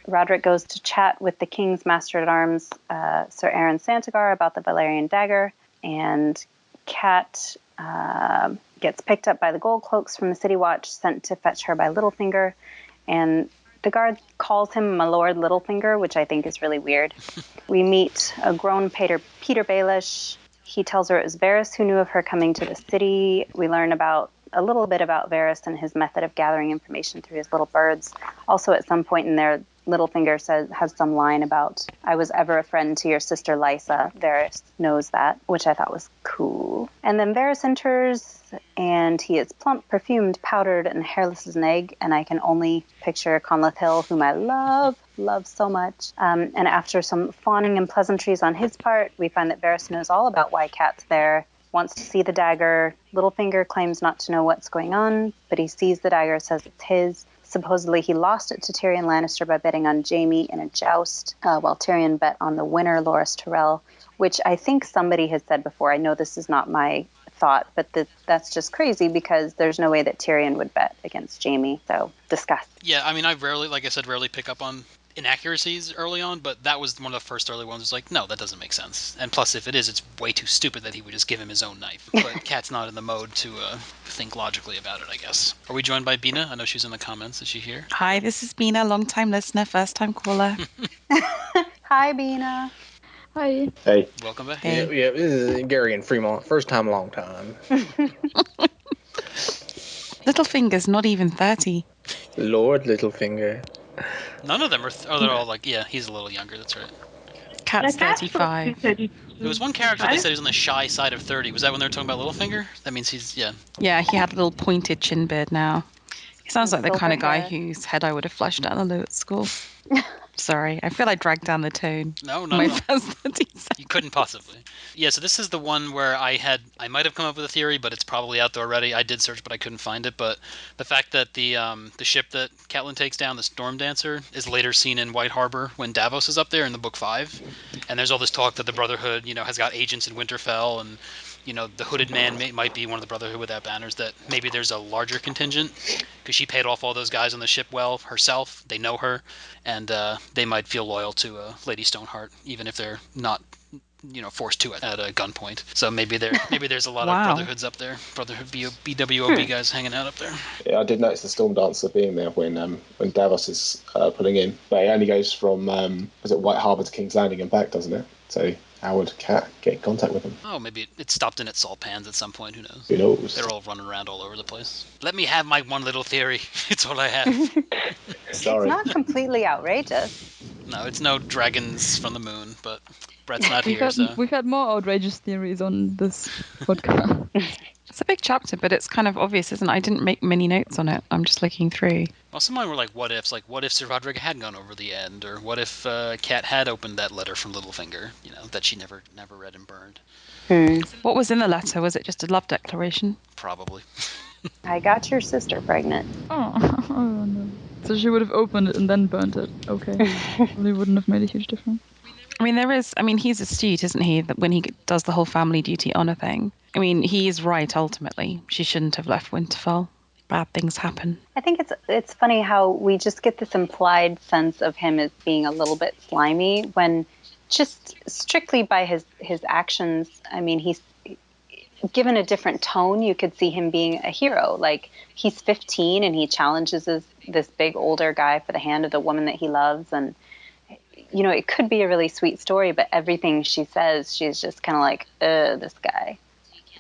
[SPEAKER 4] Roderick goes to chat with the King's Master-at-Arms, Sir Aaron Santagar, about the Valyrian dagger, and Cat gets picked up by the gold cloaks from the City Watch, sent to fetch her by Littlefinger, and the guard calls him my Lord Littlefinger, which I think is really weird. We meet a grown Peter Baelish. He tells her it was Varys who knew of her coming to the city. We learn a little bit about Varys and his method of gathering information through his little birds. Also, at some point in there, Littlefinger has some line about, I was ever a friend to your sister Lysa. Varys knows that, which I thought was cool. And then Varys enters, and he is plump, perfumed, powdered, and hairless as an egg, and I can only picture Conleth Hill, whom I love so much. And after some fawning and pleasantries on his part, we find that Varys knows all about why Cat's there, wants to see the dagger. Littlefinger claims not to know what's going on, but he sees the dagger, says it's his. Supposedly he lost it to Tyrion Lannister by betting on Jaime in a joust, while Tyrion bet on the winner, Loras Tyrell, which I think somebody has said before. I know this is not my thought, but that's just crazy because there's no way that Tyrion would bet against Jaime. So discuss.
[SPEAKER 3] Yeah, I mean, I rarely pick up on inaccuracies early on, but that was one of the first early ones. It's like, no, that doesn't make sense. And plus, if it is, it's way too stupid that he would just give him his own knife. But Kat's not in the mode to think logically about it, I guess. Are we joined by Bina? I know she's in the comments. Is she here?
[SPEAKER 7] Hi, this is Bina, long-time listener, first-time caller.
[SPEAKER 4] Hi, Bina.
[SPEAKER 1] Hi.
[SPEAKER 2] Hey.
[SPEAKER 3] Welcome back.
[SPEAKER 7] Hey.
[SPEAKER 5] Yeah, this is Gary and Fremont. First time, long time.
[SPEAKER 7] Littlefinger's not even 30.
[SPEAKER 5] Lord Littlefinger.
[SPEAKER 3] None of them are... they're all like, yeah, he's a little younger, that's right.
[SPEAKER 7] Cat's 35.
[SPEAKER 3] There was one character they said he was on the shy side of 30. Was that when they were talking about Littlefinger? That means he's, yeah.
[SPEAKER 7] Yeah, he had a little pointed chin beard now. He sounds like the kind of guy
[SPEAKER 4] hair.
[SPEAKER 7] whose head I would have flushed out of the at school. Sorry, I feel I dragged down the tone.
[SPEAKER 3] No.
[SPEAKER 7] First 30 seconds.
[SPEAKER 3] You couldn't possibly. Yeah, so this is the one where I might have come up with a theory, but it's probably out there already. I did search, but I couldn't find it. But the fact that the ship that Catelyn takes down, the Storm Dancer, is later seen in White Harbor when Davos is up there in the Book 5. And there's all this talk that the Brotherhood, has got agents in Winterfell, and the Hooded Man might be one of the Brotherhood without banners, that maybe there's a larger contingent, because she paid off all those guys on the ship well herself. They know her, and they might feel loyal to Lady Stoneheart, even if they're not forced to at a gunpoint. So maybe there's a lot of
[SPEAKER 7] Wow.
[SPEAKER 3] brotherhoods up there, brotherhood BWOB guys hanging out up there.
[SPEAKER 2] Yeah, I did notice the Storm Dancer being there when Davos is pulling in, but it only goes from was it White Harbour to King's Landing and back, doesn't it? So how would Cat get in contact with them?
[SPEAKER 3] Oh, maybe it stopped in at Salt Pans at some point. Who knows?
[SPEAKER 2] Who knows?
[SPEAKER 3] They're all running around all over the place. Let me have my one little theory. It's all I have.
[SPEAKER 2] Sorry.
[SPEAKER 4] It's not completely outrageous.
[SPEAKER 3] No, it's no dragons from the moon, but Brett's not here, so...
[SPEAKER 1] We've had more outrageous theories on this podcast.
[SPEAKER 7] It's a big chapter, but it's kind of obvious, isn't it? I didn't make many notes on it. I'm just looking through.
[SPEAKER 3] Well, some of mine were like what ifs, like what if Sir Roderick had gone over the end, or what if Kat had opened that letter from Littlefinger, that she never read and burned.
[SPEAKER 7] What was in the letter? Was it just a love declaration?
[SPEAKER 3] Probably.
[SPEAKER 4] I got your sister pregnant.
[SPEAKER 1] Oh no. So she would have opened it and then burnt it. Okay. Probably wouldn't have made a huge difference.
[SPEAKER 7] I mean, he's astute, isn't he? That when he does the whole family duty honor thing. I mean, he is right, ultimately. She shouldn't have left Winterfell. Bad things happen.
[SPEAKER 4] I think it's funny how we just get this implied sense of him as being a little bit slimy when just strictly by his actions, I mean, he's given a different tone. You could see him being a hero. Like, he's 15 and he challenges this big older guy for the hand of the woman that he loves. And, it could be a really sweet story, but everything she says, she's just kind of like, this guy.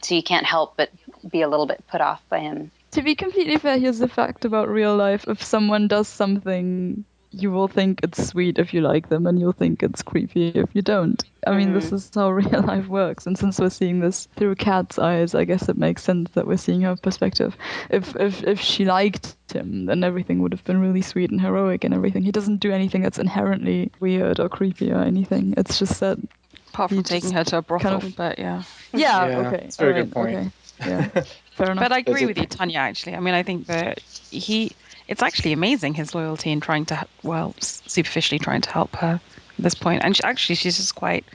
[SPEAKER 4] So you can't help but be a little bit put off by him.
[SPEAKER 1] To be completely fair, here's the fact about real life. If someone does something, you will think it's sweet if you like them, and you'll think it's creepy if you don't. I mean, this is how real life works. And since we're seeing this through Kat's eyes, I guess it makes sense that we're seeing her perspective. If she liked him, then everything would have been really sweet and heroic and everything. He doesn't do anything that's inherently weird or creepy or anything. It's just that...
[SPEAKER 7] Apart from taking her to a brothel, but yeah.
[SPEAKER 1] Yeah, okay.
[SPEAKER 5] That's a very good point.
[SPEAKER 1] Okay. Yeah, fair enough.
[SPEAKER 7] But I agree with you, Tanja, actually. I mean, I think that it's actually amazing, his loyalty in trying to, superficially trying to help her at this point. And she's just quite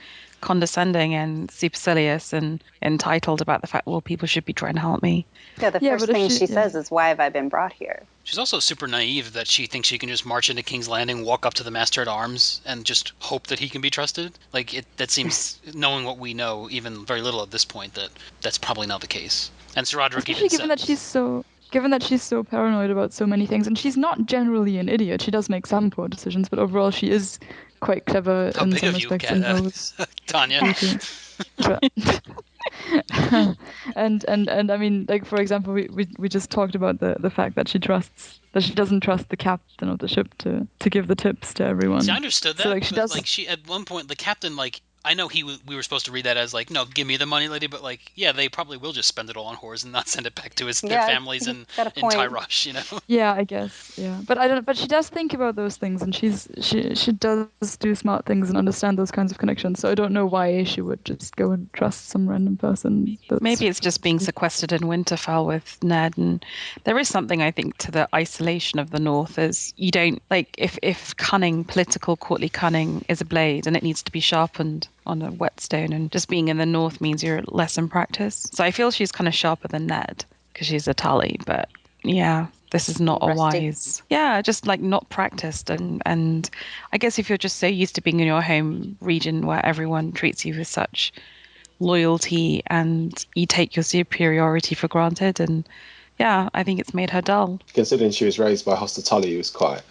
[SPEAKER 7] condescending and supercilious and entitled about the fact, people should be trying to help me.
[SPEAKER 4] Yeah, the first thing she says is, why have I been brought here?
[SPEAKER 3] She's also super naive that she thinks she can just march into King's Landing, walk up to the Master-at-Arms, and just hope that he can be trusted. Like, that seems, knowing what we know, even very little at this point, that's probably not the case. And Sir Roderick even
[SPEAKER 1] given that she's so paranoid about so many things, and she's not generally an idiot. She does make some poor decisions, but overall she is quite clever in some respects and knows
[SPEAKER 3] Tanja.
[SPEAKER 1] and I mean, like, for example, we just talked about the fact that she doesn't trust the captain of the ship to give the tips to everyone.
[SPEAKER 3] See, I understood that.
[SPEAKER 1] So,
[SPEAKER 3] she at one point, the captain, I know we were supposed to read that as no, give me the money, lady, but they probably will just spend it all on whores and not send it back to their families in Tyrosh,
[SPEAKER 1] Yeah, I guess. Yeah, but she does think about those things, and she does do smart things and understand those kinds of connections. So I don't know why she would just go and trust some random person.
[SPEAKER 7] Maybe it's just being sequestered in Winterfell with Ned, and there is something, I think, to the isolation of the North. As you don't if cunning, political courtly cunning, is a blade and it needs to be sharpened on a whetstone, and just being in the North means you're less in practice. So I feel she's kind of sharper than Ned because she's a Tully, but yeah, this is not a wise. Yeah, just not practiced, and I guess if you're just so used to being in your home region where everyone treats you with such loyalty and you take your superiority for granted, and yeah, I think it's made her dull.
[SPEAKER 2] Considering she was raised by Hoster Tully, who was quite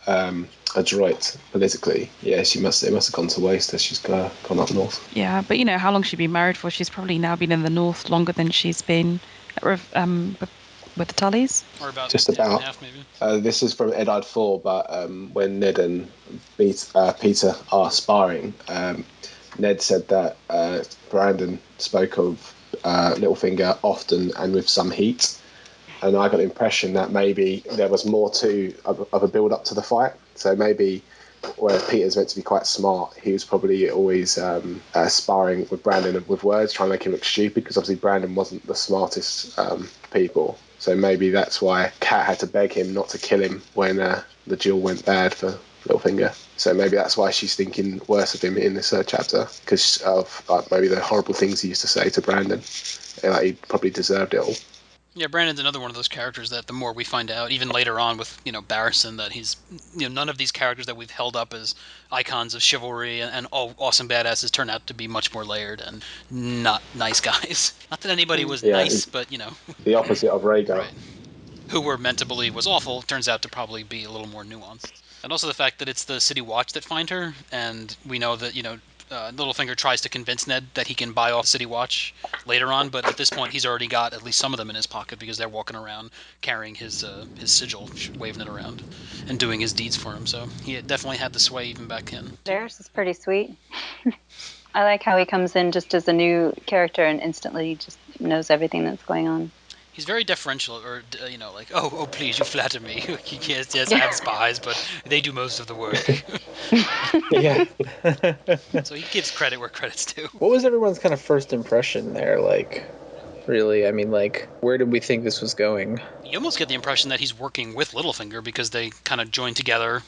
[SPEAKER 2] adroit politically, it must have gone to waste as she's gone up north.
[SPEAKER 7] Yeah, but how long she's been married for? She's probably now been in the North longer than she's been with the Tullys.
[SPEAKER 3] Or about
[SPEAKER 2] just about.
[SPEAKER 3] Half, maybe.
[SPEAKER 2] This is from Eddard IV, but when Ned and Peter are sparring, Ned said that Brandon spoke of Littlefinger often and with some heat. And I got the impression that maybe there was more of a build-up to the fight. So maybe where Peter's meant to be quite smart, he was probably always sparring with Brandon with words, trying to make him look stupid, because obviously Brandon wasn't the smartest people. So maybe that's why Cat had to beg him not to kill him when the duel went bad for Littlefinger. So maybe that's why she's thinking worse of him in this chapter, because of maybe the horrible things he used to say to Brandon. He probably deserved it all.
[SPEAKER 3] Yeah, Brandon's another one of those characters that the more we find out, even later on with, Barristan, that he's, none of these characters that we've held up as icons of chivalry and all awesome badasses turn out to be much more layered and not nice guys. Not that anybody was nice, but,
[SPEAKER 2] The opposite of Rhaegar.
[SPEAKER 3] Right. Who we're meant to believe was awful turns out to probably be a little more nuanced. And also the fact that it's the City Watch that find her, and we know that, Littlefinger tries to convince Ned that he can buy off City Watch later on, but at this point he's already got at least some of them in his pocket because they're walking around carrying his sigil, waving it around, and doing his deeds for him. So he definitely had the sway even back then.
[SPEAKER 4] Varys is pretty sweet. I like how he comes in just as a new character and instantly just knows everything that's going on.
[SPEAKER 3] He's very deferential, or like, oh, please, you flatter me. yes, I have spies, but they do most of the work.
[SPEAKER 5] Yeah.
[SPEAKER 3] So he gives credit where credit's due.
[SPEAKER 5] What was everyone's kind of first impression there? Like, really, I mean, like, where did we think this was going?
[SPEAKER 3] You almost get the impression that he's working with Littlefinger because they kind of join together,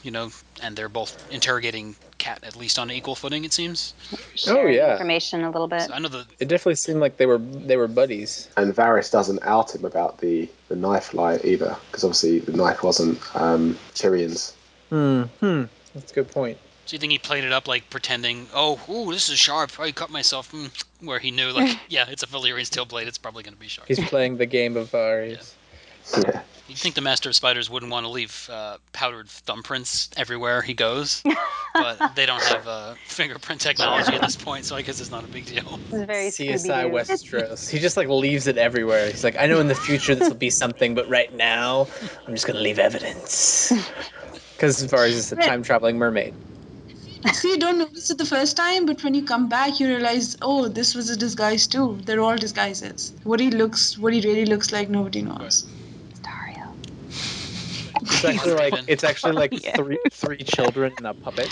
[SPEAKER 3] and they're both interrogating Cat at least on an equal footing, it seems.
[SPEAKER 4] Sharing information a little bit.
[SPEAKER 3] So I know
[SPEAKER 5] it definitely seemed like they were buddies.
[SPEAKER 2] And Varys doesn't out him about the knife lie either, because obviously the knife wasn't Tyrion's.
[SPEAKER 5] That's a good point.
[SPEAKER 3] So you think he played it up like pretending, this is sharp, I cut myself, where he knew, like, yeah, it's a Valyrian steel blade, it's probably going to be sharp.
[SPEAKER 5] He's playing the game of Varys.
[SPEAKER 2] Yeah.
[SPEAKER 3] You'd think the Master of Spiders wouldn't want to leave powdered thumbprints everywhere he goes, but they don't have fingerprint technology at this point, so I guess it's not a big deal.
[SPEAKER 4] It's very
[SPEAKER 5] CSI Westeros. He just like leaves it everywhere. He's like, I know in the future this will be something, but right now I'm just gonna leave evidence. Because Varys is a time-traveling mermaid.
[SPEAKER 6] So you don't notice it the first time, but when you come back, you realize, oh, this was a disguise too. They're all disguises. What he really looks like, nobody knows.
[SPEAKER 4] Dario.
[SPEAKER 5] It's actually like three children and a puppet.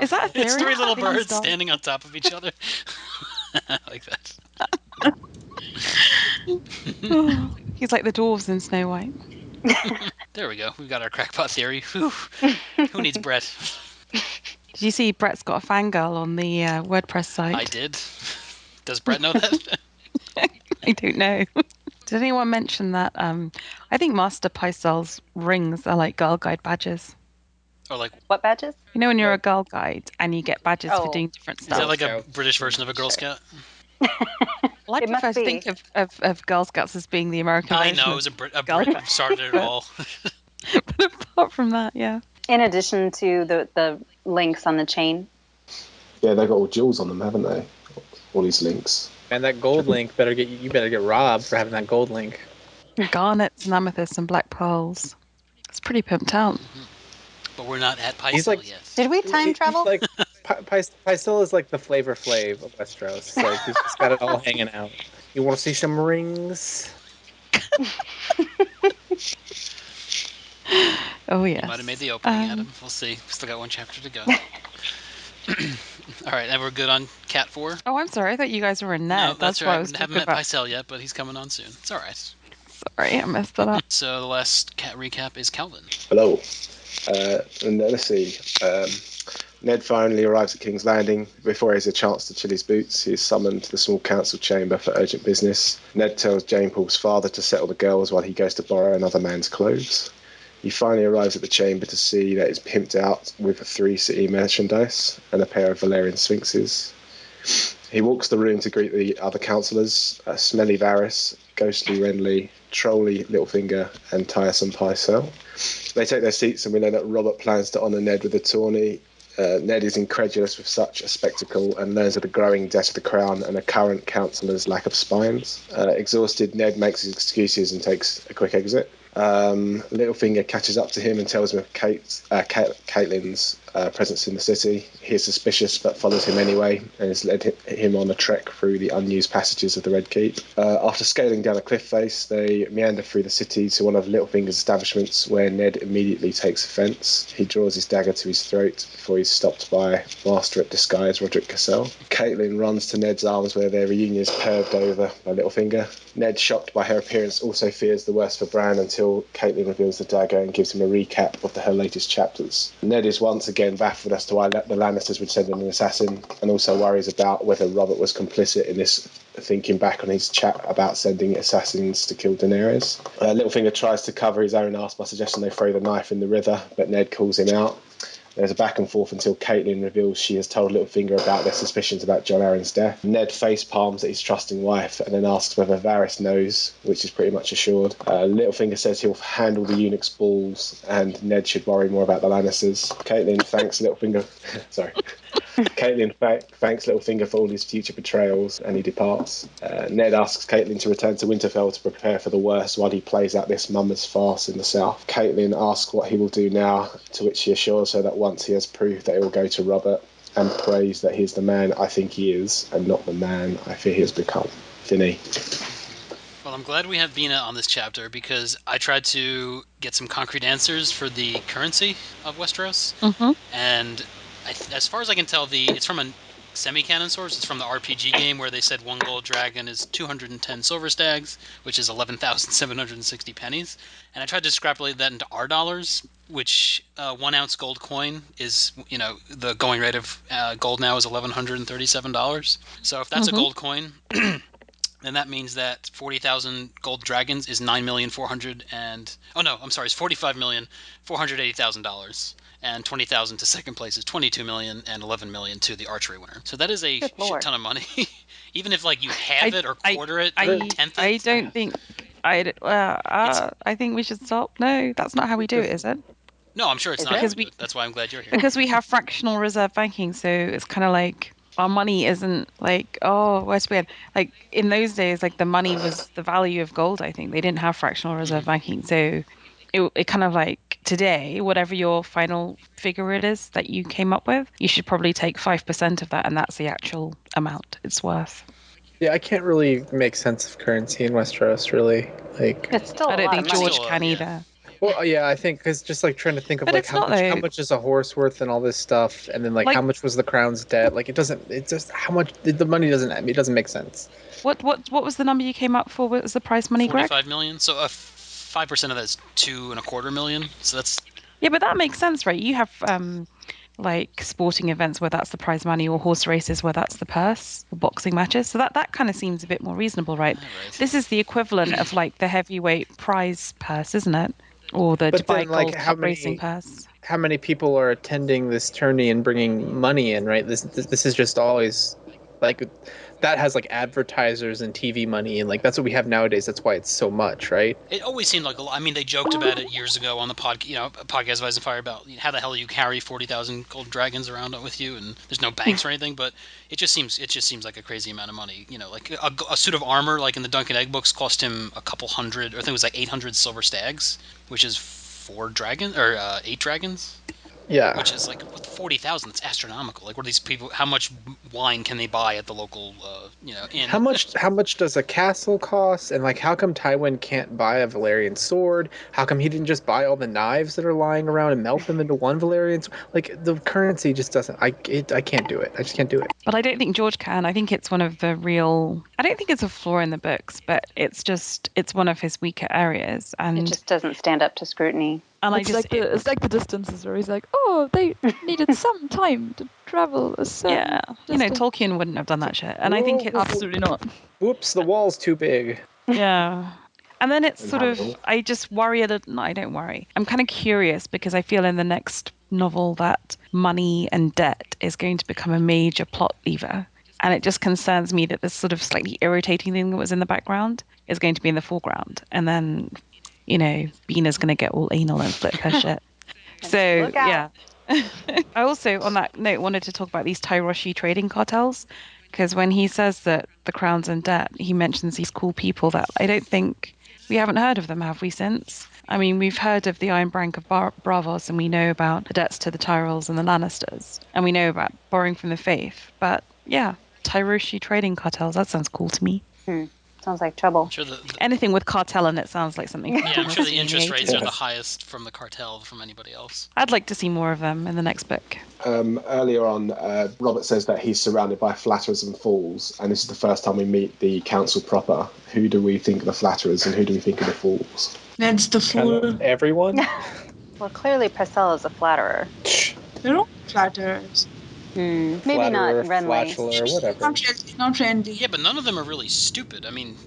[SPEAKER 7] Is that a theory?
[SPEAKER 3] It's three little birds standing on top of each other. Like that.
[SPEAKER 7] He's like the dwarves in Snow White.
[SPEAKER 3] There we go. We've got our crackpot theory. Whew. Who needs Brett?
[SPEAKER 7] Did you see Brett's got a fangirl on the WordPress site?
[SPEAKER 3] I did. Does Brett know that?
[SPEAKER 7] I don't know. Did anyone mention that? I think Master Pycelle's rings are like Girl Guide badges.
[SPEAKER 3] Or like
[SPEAKER 4] what badges?
[SPEAKER 7] You know when you're a Girl Guide and you get badges for doing different stuff?
[SPEAKER 3] Is that like a British version of a Girl Scout?
[SPEAKER 7] Well, I prefer to think of Girl Scouts as being the American version.
[SPEAKER 3] I know, it was a Brit started it all.
[SPEAKER 7] But apart from that, yeah.
[SPEAKER 4] In addition to the links on the chain.
[SPEAKER 2] Yeah, they've got all jewels on them, haven't they? All these links.
[SPEAKER 5] And that gold link better get robbed for having that gold link.
[SPEAKER 7] Garnets and amethysts and black pearls. It's pretty pimped out.
[SPEAKER 3] But we're not at Pycelle yet.
[SPEAKER 4] Did we time travel?
[SPEAKER 5] Like Pycelle is like the Flavor Flav of Westeros. Like he's just got it all hanging out. You want to see some rings?
[SPEAKER 7] Oh yeah.
[SPEAKER 3] You might have made the opening, Adam. We'll see. Still got one chapter to go. All right, and we're good on Cat 4?
[SPEAKER 7] Oh, I'm sorry. I thought you guys were in Ned.
[SPEAKER 3] No, that's
[SPEAKER 7] why
[SPEAKER 3] right.
[SPEAKER 7] I was
[SPEAKER 3] Haven't met Pycelle yet, but he's coming on soon. It's all right.
[SPEAKER 7] Sorry, I messed that up.
[SPEAKER 3] So the last Cat recap is Calvin.
[SPEAKER 2] Hello. And let's see. Ned finally arrives at King's Landing. Before he has a chance to chill his boots, he is summoned to the small council chamber for urgent business. Ned tells Jane Paul's father to settle the girls while he goes to borrow another man's clothes. He finally arrives at the chamber to see that it's pimped out with 3 city merchandise and a pair of Valerian sphinxes. He walks the room to greet the other councillors, Smelly Varys, Ghostly Renly, Trolly Littlefinger, and Tiresome Pycelle. They take their seats and we learn that Robert plans to honour Ned with a tourney. Ned is incredulous with such a spectacle and learns of the growing debt of the crown and a current councillor's lack of spines. Exhausted, Ned makes his excuses and takes a quick exit. Littlefinger catches up to him and tells him of Catelyn's presence in the city. He is suspicious but follows him anyway and has led him on a trek through the unused passages of the Red Keep. After scaling down a cliff face, they meander through the city to one of Littlefinger's establishments where Ned immediately takes offence. He draws his dagger to his throat before he's stopped by Master at Disguise Roderick Cassell. Catelyn runs to Ned's arms where their reunion is perved over by Littlefinger. Ned, shocked by her appearance, also fears the worst for Bran until Catelyn reveals the dagger and gives him a recap of her latest chapters. Ned is once again baffled as to why the Lannisters would send in an assassin and also worries about whether Robert was complicit in this thinking back on his chat about sending assassins to kill Daenerys. Littlefinger tries to cover his own ass by suggesting they throw the knife in the river, but Ned calls him out. There's a back and forth until Catelyn reveals she has told Littlefinger about their suspicions about Jon Arryn's death. Ned face palms at his trusting wife and then asks whether Varys knows, which is pretty much assured. Littlefinger says he'll handle the eunuch's balls and Ned should worry more about the Lannisters. Catelyn thanks Littlefinger. Sorry. Catelyn thanks Littlefinger for all his future betrayals and he departs. Ned asks Catelyn to return to Winterfell to prepare for the worst while he plays out this mummer's farce in the south. Catelyn asks what he will do now, to which he assures her that once he has proved that he will go to Robert and prays that he is the man I think he is and not the man I fear he has become. Finny.
[SPEAKER 3] Well, I'm glad we have Bina on this chapter because I tried to get some concrete answers for the currency of Westeros.
[SPEAKER 7] Mm-hmm.
[SPEAKER 3] And as far as I can tell, it's from a semi-canon source. It's from the RPG game where they said 1 gold dragon is 210 silver stags, which is 11,760 pennies. And I tried to extrapolate that into our dollars, which 1 ounce gold coin is, the going rate of gold now is $1,137. So if that's a gold coin, then that means that 40,000 gold dragons is it's $45,480,000. And 20,000 to second place is 22 million, and 11 million to the archery winner. So that is a shit ton of money. Even if you have it or quarter it or tenth it.
[SPEAKER 7] I don't think. I think we should stop. No, that's not how we do it, is it?
[SPEAKER 3] No, I'm sure it's not. That's why I'm glad you're here.
[SPEAKER 7] Because we have fractional reserve banking, so it's kind of like our money isn't where's we at? Like in those days, like the money was the value of gold. I think they didn't have fractional reserve banking, so it kind of like today, whatever your final figure it is that you came up with, you should probably take 5% of that, and that's the actual amount it's worth.
[SPEAKER 5] Yeah, I can't really make sense of currency in Westeros, really.
[SPEAKER 4] It's still
[SPEAKER 7] I don't think George
[SPEAKER 3] money.
[SPEAKER 7] can either.
[SPEAKER 5] Well, yeah, I think because just trying to think of how much is a horse worth and all this stuff, and then how much was the crown's debt? How much the money doesn't make sense.
[SPEAKER 7] What was the number you came up for? What was the prize money, Greg?
[SPEAKER 3] 45 million. So 5% of that is 2.25 million. So that's
[SPEAKER 7] but that makes sense, right? You have sporting events where that's the prize money, or horse races where that's the purse, or boxing matches. So that kind of seems a bit more reasonable, right? This is the equivalent of the heavyweight prize purse, isn't it? Or the Dubai Gold Cup racing purse.
[SPEAKER 5] How many people are attending this tourney and bringing money in, right? This is just always that has advertisers and TV money, and that's what we have nowadays. That's why it's so much, right?
[SPEAKER 3] It always seemed like a lot. I mean, they joked about it years ago on the podcast of Ice and Fire about how the hell you carry 40,000 gold dragons around with you, and there's no banks or anything. But it just seems like a crazy amount of money. A suit of armor in the Duncan Egg books cost him a couple hundred, or I think it was 800 silver stags, which is 4 dragons or 8 dragons.
[SPEAKER 5] Yeah.
[SPEAKER 3] Which is 40,000. That's astronomical. What are these people? How much wine can they buy at the local, inn?
[SPEAKER 5] How much does a castle cost? And how come Tywin can't buy a Valyrian sword? How come he didn't just buy all the knives that are lying around and melt them into one Valyrian sword? The currency just doesn't. I can't do it. I just can't do it.
[SPEAKER 7] But I don't think George can. I think it's one of the real. I don't think it's a flaw in the books, but it's one of his weaker areas, and
[SPEAKER 4] it just doesn't stand up to scrutiny.
[SPEAKER 7] And
[SPEAKER 1] it's like the distances where he's like, oh, they needed some time to travel a certain distance.
[SPEAKER 7] Tolkien wouldn't have done that shit. And I think it's
[SPEAKER 1] absolutely not.
[SPEAKER 5] Whoops, the wall's too big.
[SPEAKER 7] Yeah. And then it's sort of, I just worry a little. No, I don't worry. I'm kind of curious because I feel in the next novel that money and debt is going to become a major plot lever. And it just concerns me that this sort of slightly irritating thing that was in the background is going to be in the foreground. And then Bina's going to get all anal and flip her shit. So, yeah. I also, on that note, wanted to talk about these Tyroshi trading cartels, because when he says that the crown's in debt, he mentions these cool people that I don't think we haven't heard of them, have we, since? I mean, we've heard of the Iron Bank of Bravos, and we know about the debts to the Tyrells and the Lannisters, and we know about borrowing from the faith. But, yeah, Tyroshi trading cartels, that sounds cool to me.
[SPEAKER 4] Sounds like trouble.
[SPEAKER 3] Sure
[SPEAKER 7] anything with cartel in it sounds like something.
[SPEAKER 3] Yeah, I'm sure the interest rates are the highest from the cartel from anybody else.
[SPEAKER 7] I'd like to see more of them in the next book.
[SPEAKER 2] Earlier on, Robert says that he's surrounded by flatterers and fools, and this is the first time we meet the council proper. Who do we think are the flatterers and who do we think are the fools?
[SPEAKER 6] Ned's the fool.
[SPEAKER 5] Everyone?
[SPEAKER 4] Well, clearly Parcell is a flatterer.
[SPEAKER 6] They're all flatterers.
[SPEAKER 4] Maybe
[SPEAKER 5] Flatterer,
[SPEAKER 4] not Renly.
[SPEAKER 5] flatterer, whatever.
[SPEAKER 6] Not Renly.
[SPEAKER 3] Yeah, but none of them are really stupid. I mean,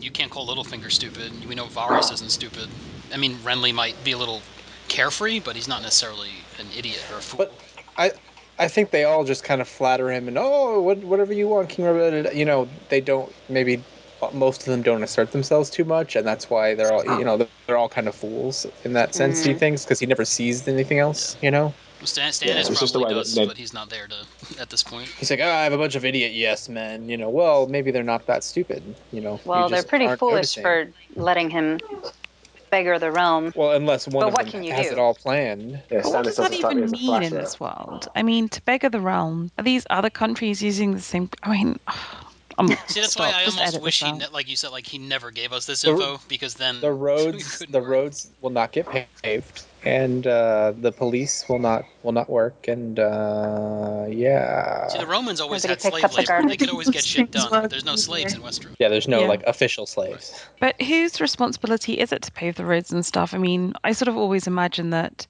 [SPEAKER 3] you can't call Littlefinger stupid. We know Varys isn't stupid. I mean, Renly might be a little carefree, but he's not necessarily an idiot or a fool.
[SPEAKER 5] But I think they all just kind of flatter him and whatever you want, King Robert. You know, they don't maybe. Most of them don't assert themselves too much, and that's why they're all they're all kind of fools in that sense. He thinks because he never sees anything else. You know.
[SPEAKER 3] Stannis probably does, but he's not there at this point.
[SPEAKER 5] He's like, I have a bunch of idiot yes men. You know, well, maybe they're not that stupid. You know.
[SPEAKER 4] Well, they're pretty foolish for letting him beggar the realm.
[SPEAKER 5] Well, unless one of them has it all planned.
[SPEAKER 7] Yeah, what does that even mean in this world? I mean, to beggar the realm, are these other countries using the same? I mean.
[SPEAKER 3] See, that's why I almost wish like you said, like he never gave us this info, because then
[SPEAKER 5] the roads will not get paved, and the police will not work, and yeah.
[SPEAKER 3] See, the Romans always had slave labor; they could always get shit done. But there's no slaves in Westeros.
[SPEAKER 5] Yeah, there's no like official slaves.
[SPEAKER 7] But whose responsibility is it to pave the roads and stuff? I mean, I sort of always imagined that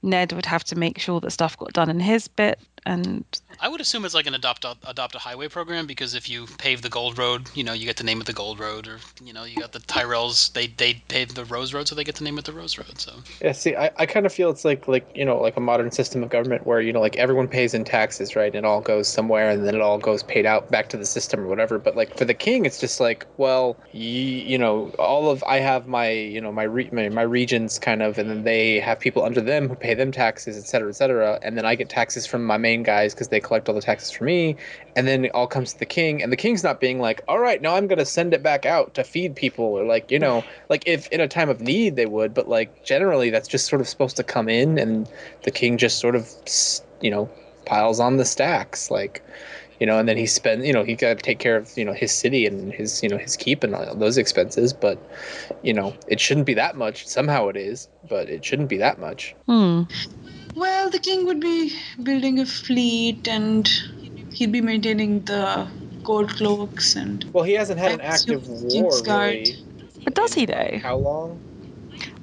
[SPEAKER 7] Ned would have to make sure that stuff got done in his bit, and
[SPEAKER 3] I would assume it's like an adopt a highway program, because if you pave the Gold Road, you get the name of the Gold Road, or you got the Tyrells, they pave the Rose Road, so they get the name of the Rose Road. So
[SPEAKER 5] yeah, see, I kind of feel it's like a modern system of government where like everyone pays in taxes, right? It all goes somewhere, and then it all goes paid out back to the system or whatever. But like for the king, it's just like, well, I have my my regions kind of, and then they have people under them who pay them taxes, et cetera, and then I get taxes from my main guys because they collect all the taxes for me, and then it all comes to the king, and the king's not being like, all right, now I'm going to send it back out to feed people, or like if in a time of need they would, but like generally that's just sort of supposed to come in, and the king just sort of piles on the stacks, like and then he spends he got to take care of his city and his his keep and all those expenses, but it shouldn't be that much. Somehow it is, but it shouldn't be that much.
[SPEAKER 6] Well, the king would be building a fleet, and he'd be maintaining the gold cloaks, and
[SPEAKER 5] well, he hasn't had an active war really.
[SPEAKER 7] But does he though?
[SPEAKER 5] How long?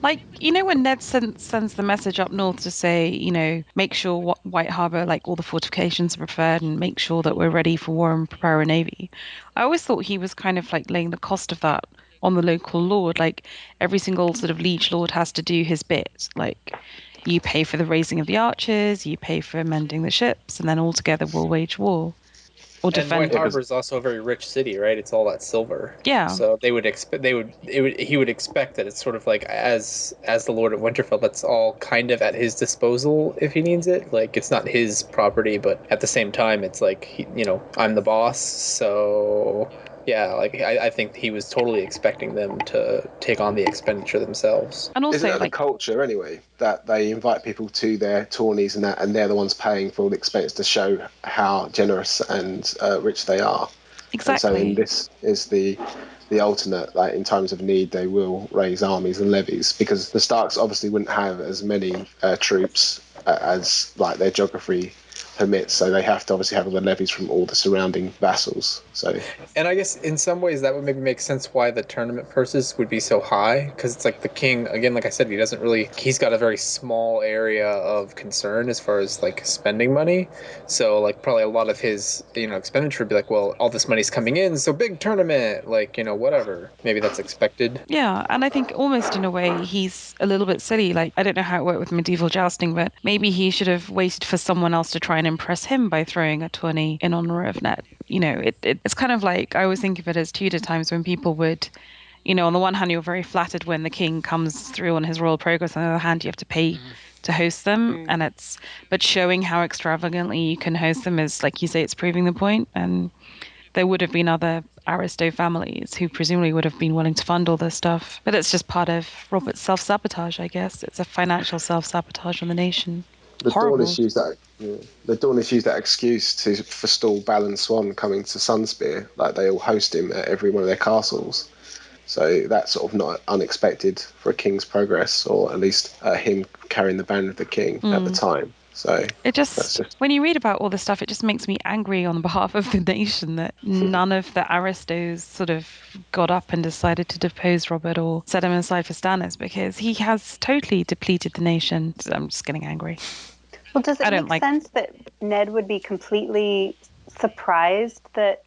[SPEAKER 7] Like, when Ned sends the message up north to say, make sure White Harbour, like all the fortifications are prepared, and make sure that we're ready for war and prepare a navy. I always thought he was kind of like laying the cost of that on the local lord. Like every single sort of liege lord has to do his bit. Like you pay for the raising of the archers, you pay for mending the ships, and then all together we'll wage war. Or defend.
[SPEAKER 5] And White Harbor is also a very rich city, right? It's all that silver.
[SPEAKER 7] Yeah.
[SPEAKER 5] So he would expect that it's sort of like as the Lord of Winterfell, that's all kind of at his disposal if he needs it. Like it's not his property, but at the same time, it's like I'm the boss. So yeah, like I think he was totally expecting them to take on the expenditure themselves.
[SPEAKER 7] And also,
[SPEAKER 2] isn't that the culture anyway, that they invite people to their tourneys and that, and they're the ones paying for all the expense to show how generous and rich they are.
[SPEAKER 7] Exactly.
[SPEAKER 2] And so in this is the alternate, like in times of need, they will raise armies and levies, because the Starks obviously wouldn't have as many troops as like their geography permits, so they have to obviously have all the levies from all the surrounding vassals.
[SPEAKER 5] And I guess in some ways that would maybe make sense why the tournament purses would be so high, because it's like the king, again, like I said, he's got a very small area of concern as far as like spending money, so like probably a lot of his expenditure would be like, well, all this money's coming in, so big tournament, like whatever, maybe that's expected.
[SPEAKER 7] Yeah, and I think almost in a way he's a little bit silly. Like I don't know how it worked with medieval jousting, but maybe he should have waited for someone else to try and impress him by throwing a tourney in honor of Ned. It's kind of like, I always think of it as Tudor times when people would, on the one hand you're very flattered when the king comes through on his royal progress, on the other hand you have to pay to host them, but showing how extravagantly you can host them is, like you say, it's proving the point. And there would have been other aristo families who presumably would have been willing to fund all this stuff, but it's just part of Robert's self-sabotage, I guess. It's a financial self-sabotage on the nation.
[SPEAKER 2] The Dornish use that excuse to forestall Balon Swan coming to Sunspear. Like they all host him at every one of their castles. So that's sort of not unexpected for a king's progress, or at least him carrying the banner of the king at the time. So
[SPEAKER 7] it just, when you read about all this stuff, it just makes me angry on behalf of the nation that none of the aristos sort of got up and decided to depose Robert or set him aside for Stannis, because he has totally depleted the nation. I'm just getting angry.
[SPEAKER 4] Well, does
[SPEAKER 7] I
[SPEAKER 4] it
[SPEAKER 7] don't
[SPEAKER 4] make
[SPEAKER 7] like-
[SPEAKER 4] sense that Ned would be completely surprised that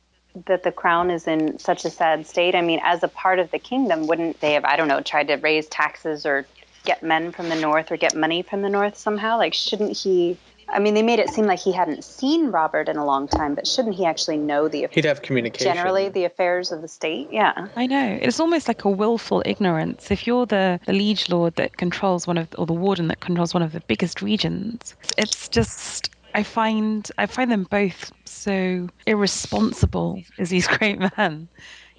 [SPEAKER 4] the crown is in such a sad state? I mean, as a part of the kingdom, wouldn't they have, I don't know, tried to raise taxes or get men from the north or get money from the north somehow? Like, shouldn't he... I mean, they made it seem like he hadn't seen Robert in a long time, but shouldn't he actually know
[SPEAKER 5] He'd have communication.
[SPEAKER 4] generally the affairs of the state? Yeah.
[SPEAKER 7] I know. It's almost like a willful ignorance. If you're the liege lord that controls or the warden that controls one of the biggest regions, it's just... I find them both so irresponsible as these great men.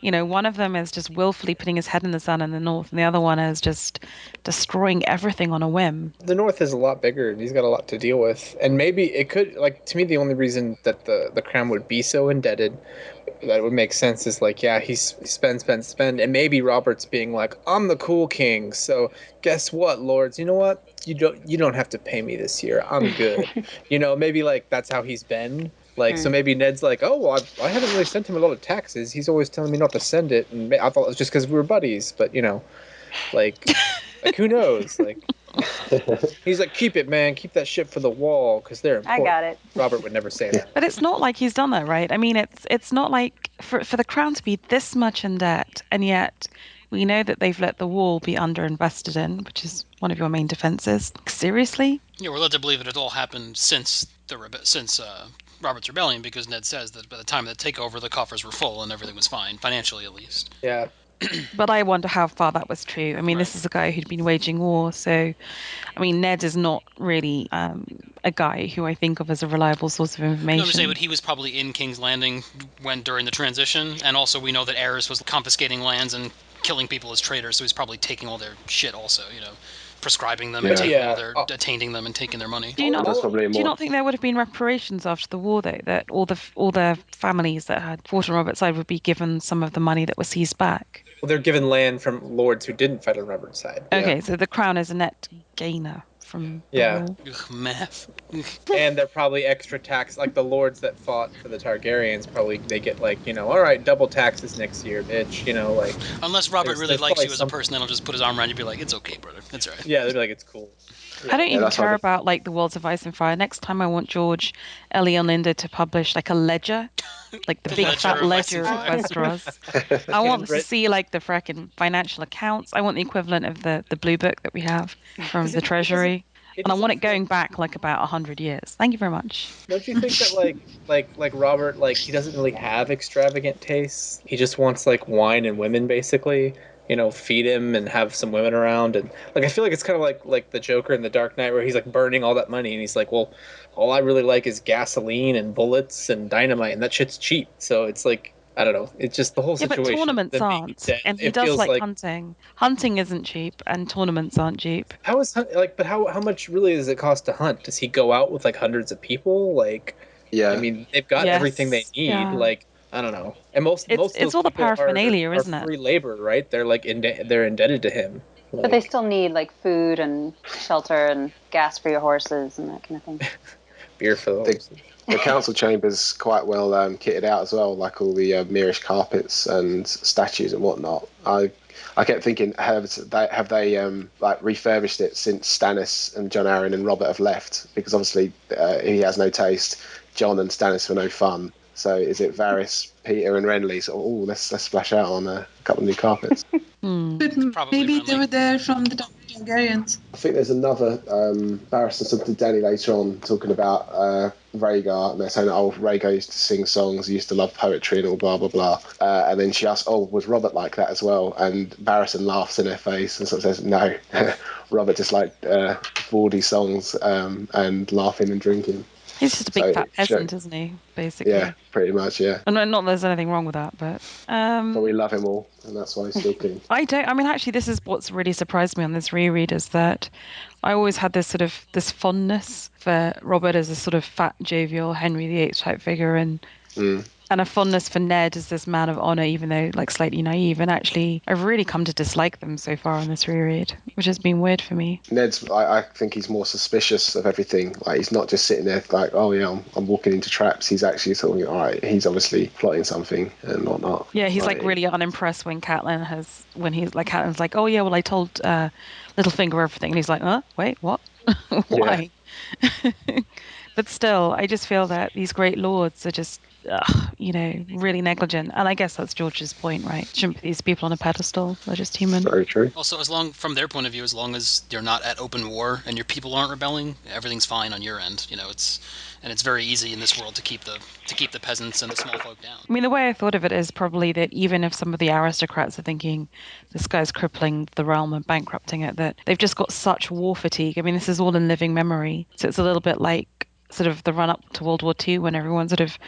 [SPEAKER 7] You know, one of them is just willfully putting his head in the sand in the north, and the other one is just destroying everything on a whim.
[SPEAKER 5] The north is a lot bigger, and he's got a lot to deal with. And maybe it could, like, to me, the only reason that the crown would be so indebted, that would make sense, is like, yeah, he's spend, and maybe Robert's being like, I'm the cool king, so guess what, lords? You know what? You don't have to pay me this year. I'm good. You know, maybe like that's how he's been. Like, so maybe Ned's like, oh, well, I haven't really sent him a lot of taxes. He's always telling me not to send it, and I thought it was just because we were buddies. But, you know, like who knows? Like, he's like, keep it, man. Keep that shit for the wall, because they're important.
[SPEAKER 4] I got it.
[SPEAKER 5] Robert would never say that.
[SPEAKER 7] But it's not like he's done that, right? I mean, it's not like for the crown to be this much in debt, and yet we know that they've let the wall be underinvested in, which is one of your main defenses. Seriously?
[SPEAKER 3] Yeah, we're led to believe that it all happened since Robert's rebellion, because Ned says that by the time of the takeover, the coffers were full and everything was fine, financially at least.
[SPEAKER 5] Yeah.
[SPEAKER 7] But I wonder how far that was true. I mean, This is a guy who'd been waging war, so I mean, Ned is not really a guy who I think of as a reliable source of information.
[SPEAKER 3] No, but he was probably in King's Landing during the transition, and also we know that Aerys was confiscating lands and killing people as traitors, so he's probably taking all their shit also, you know, prescribing them and taking all their, attainting them and taking their money.
[SPEAKER 7] Do you not think there would have been reparations after the war, though, that all the families that had fought on Robert's side would be given some of the money that was seized back?
[SPEAKER 5] Well, they're given land from lords who didn't fight on Robert's side.
[SPEAKER 7] Okay, so the crown is a net gainer from the war.
[SPEAKER 3] Ugh, math.
[SPEAKER 5] And they're probably extra tax, like the lords that fought for the Targaryens, probably they get like, you know, all right, double taxes next year, bitch, you know, like.
[SPEAKER 3] Unless Robert really likes you as a person, then he'll just put his arm around you and be like, it's okay, brother, it's all right.
[SPEAKER 5] Yeah, they'd be like, it's cool.
[SPEAKER 7] I don't even care about like the Worlds of Ice and Fire. Next time I want George, Ellie, and Linda to publish like a ledger, like the big fat ledger of Westeros. I want to see like the fracking financial accounts. I want the equivalent of the blue book that we have from the Treasury. And I want it going back like about 100 years. Thank you very much.
[SPEAKER 5] Don't you think that like Robert, like he doesn't really have extravagant tastes? He just wants like wine and women, basically. You know, feed him and have some women around, and like I feel like it's kind of like the Joker in The Dark Knight, where he's like burning all that money, and he's like, well, all I really like is gasoline and bullets and dynamite, and that shit's cheap. So it's like, I don't know. It's just the whole situation.
[SPEAKER 7] Yeah, but tournaments aren't, and he does like hunting. Hunting isn't cheap, and tournaments aren't cheap.
[SPEAKER 5] How is but how much really does it cost to hunt? Does he go out with like hundreds of people? Like, yeah, I mean, they've got everything they need. Yeah. Like, I don't know. And most
[SPEAKER 7] it's all the paraphernalia, isn't it?
[SPEAKER 5] Free labor, right? They're like they're indebted to him.
[SPEAKER 4] But they still need like food and shelter and gas for your horses and that kind of thing.
[SPEAKER 5] Beer for the horses.
[SPEAKER 2] The council chamber's quite well kitted out as well, like all the Moorish carpets and statues and whatnot. I kept thinking, have they like refurbished it since Stannis and Jon Arryn and Robert have left? Because obviously he has no taste. Jon and Stannis were no fun. So is it Varys, Peter, and Renly? So let's splash out on a couple of new carpets.
[SPEAKER 6] But maybe they were there from the Targaryens.
[SPEAKER 2] I think there's another Varys and something to Dany later on talking about Rhaegar, and they're saying, Rhaegar used to sing songs, he used to love poetry and all blah blah blah. And then she asks, was Robert like that as well? And Barristan laughs in her face and sort of says, no, Robert just liked bawdy songs and laughing and drinking.
[SPEAKER 7] He's just a big fat peasant, isn't he? Basically.
[SPEAKER 2] Yeah, pretty much. Yeah.
[SPEAKER 7] And not that there's anything wrong with that, but.
[SPEAKER 2] But we love him all, and that's why he's still king.
[SPEAKER 7] I mean, actually, this is what's really surprised me on this reread, is that I always had this fondness for Robert as a sort of fat, jovial Henry VIII type figure, and a fondness for Ned as this man of honor, even though like slightly naive. And actually, I've really come to dislike them so far on this reread, which has been weird for me.
[SPEAKER 2] Ned's, I think he's more suspicious of everything. Like, he's not just sitting there like, oh yeah, I'm walking into traps. He's actually sort of, all right, he's obviously plotting something and whatnot.
[SPEAKER 7] Yeah, he's like really unimpressed when Catelyn's like, oh yeah, well I told Littlefinger everything, and he's like, wait, what? Why? But still, I just feel that these great lords are just, really negligent. And I guess that's George's point, right? Shouldn't put these people on a pedestal. They're just human.
[SPEAKER 2] Very true.
[SPEAKER 3] Also, from their point of view, as long as you're not at open war and your people aren't rebelling, everything's fine on your end. It's very easy in this world to keep the peasants and the small folk down.
[SPEAKER 7] I mean, the way I thought of it is probably that even if some of the aristocrats are thinking this guy's crippling the realm and bankrupting it, that they've just got such war fatigue. I mean, this is all in living memory. So it's a little bit like sort of the run up to World War II when everyone sort of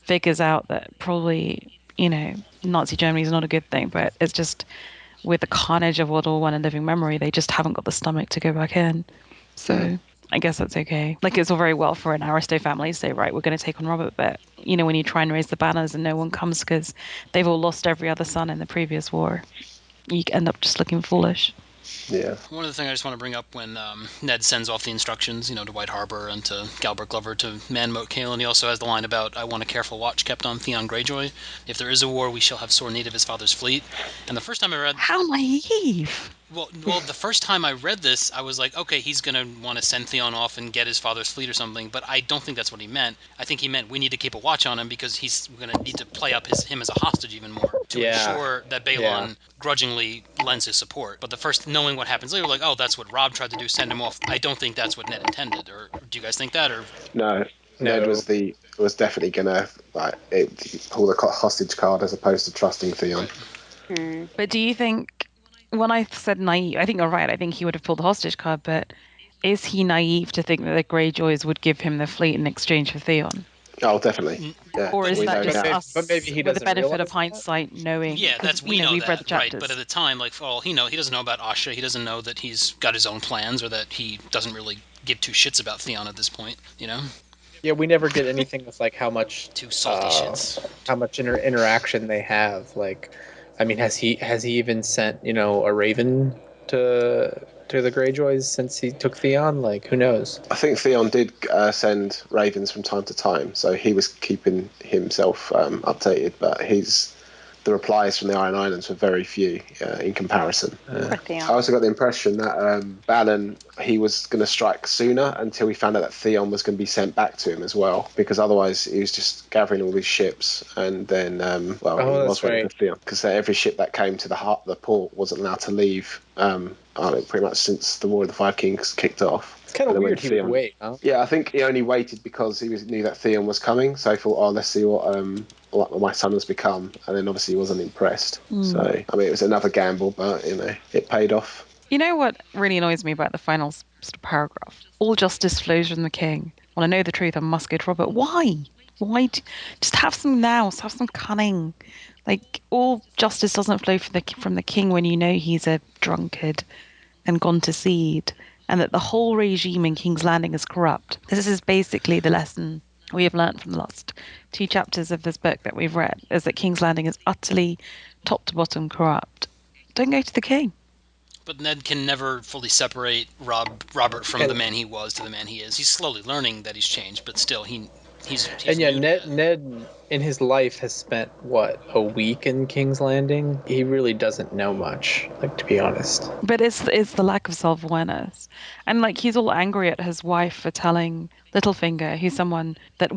[SPEAKER 7] figures out that probably, Nazi Germany is not a good thing, but it's just with the carnage of World War One and living memory, they just haven't got the stomach to go back in. So I guess that's okay. Like, it's all very well for an Aristo family to say, right, we're going to take on Robert, but, when you try and raise the banners and no one comes because they've all lost every other son in the previous war, you end up just looking foolish.
[SPEAKER 2] Yeah.
[SPEAKER 3] One other thing I just want to bring up when Ned sends off the instructions, to White Harbor and to Galbert Glover to man-moat Catelyn, he also has the line about, I want a careful watch kept on Theon Greyjoy. If there is a war, we shall have sore need of his father's fleet. And the first time I read...
[SPEAKER 7] How naive!
[SPEAKER 3] Well, the first time I read this, I was like, okay, he's going to want to send Theon off and get his father's fleet or something, but I don't think that's what he meant. I think he meant we need to keep a watch on him because we're going to need to play up him as a hostage even more to ensure that Balon grudgingly lends his support. But the first, knowing what happens later, like, oh, that's what Robb tried to do, send him off. I don't think that's what Ned intended. Or do you guys think that? Or
[SPEAKER 2] No. Ned was definitely gonna pull the hostage card as opposed to trusting Theon.
[SPEAKER 4] Hmm.
[SPEAKER 7] But do you think, when I said naive, I think you're right. I think he would have pulled the hostage card, but is he naive to think that the Greyjoys would give him the fleet in exchange for Theon?
[SPEAKER 2] Oh, definitely. Yeah,
[SPEAKER 7] Or is that just us
[SPEAKER 5] but maybe he
[SPEAKER 7] with the
[SPEAKER 5] doesn't
[SPEAKER 7] benefit of
[SPEAKER 5] realize
[SPEAKER 7] hindsight knowing?
[SPEAKER 3] yeah, that's we know
[SPEAKER 7] we've
[SPEAKER 3] that,
[SPEAKER 7] read the chapters.
[SPEAKER 3] right? But at the time, like, for all he doesn't know about Asha. He doesn't know that he's got his own plans, or that he doesn't really give two shits about Theon at this point.
[SPEAKER 5] Yeah, we never get anything with like how much
[SPEAKER 3] Two salty shits.
[SPEAKER 5] how much interaction they have. Like, I mean, has he even sent a raven to the Greyjoys since he took Theon? Like, who knows?
[SPEAKER 2] I think Theon did send ravens from time to time, so he was keeping himself updated. But the replies from the Iron Islands were very few in comparison. I also got the impression that Balon, he was going to strike sooner until he found out that Theon was going to be sent back to him as well, because otherwise he was just gathering all these ships and then, he was waiting for Theon, because every ship that came to the port wasn't allowed to leave pretty much since the War of the Five Kings kicked off.
[SPEAKER 5] It's kind of weird he would wait, huh?
[SPEAKER 2] Yeah, I think he only waited because he knew that Theon was coming, so he thought, let's see what my son has become, and then obviously he wasn't impressed. So, I mean, it was another gamble, but, it paid off.
[SPEAKER 7] You know what really annoys me about the final paragraph? All justice flows from the king. When I know the truth, I must go to Robert. Why? Just have some nous, have some cunning. Like, all justice doesn't flow from the king when you know he's a drunkard and gone to seed, and that the whole regime in King's Landing is corrupt. This is basically the lesson we have learned from the last 2 chapters of this book that we've read, is that King's Landing is utterly, top to bottom, corrupt. Don't go to the king.
[SPEAKER 3] But Ned can never fully separate Robert from the man he was to the man he is. He's slowly learning that he's changed, but still, he's
[SPEAKER 5] and yeah, Ned in his life has spent a week in King's Landing. He really doesn't know much, like, to be honest.
[SPEAKER 7] But it's the lack of self-awareness, and like, he's all angry at his wife for telling Littlefinger, who's someone that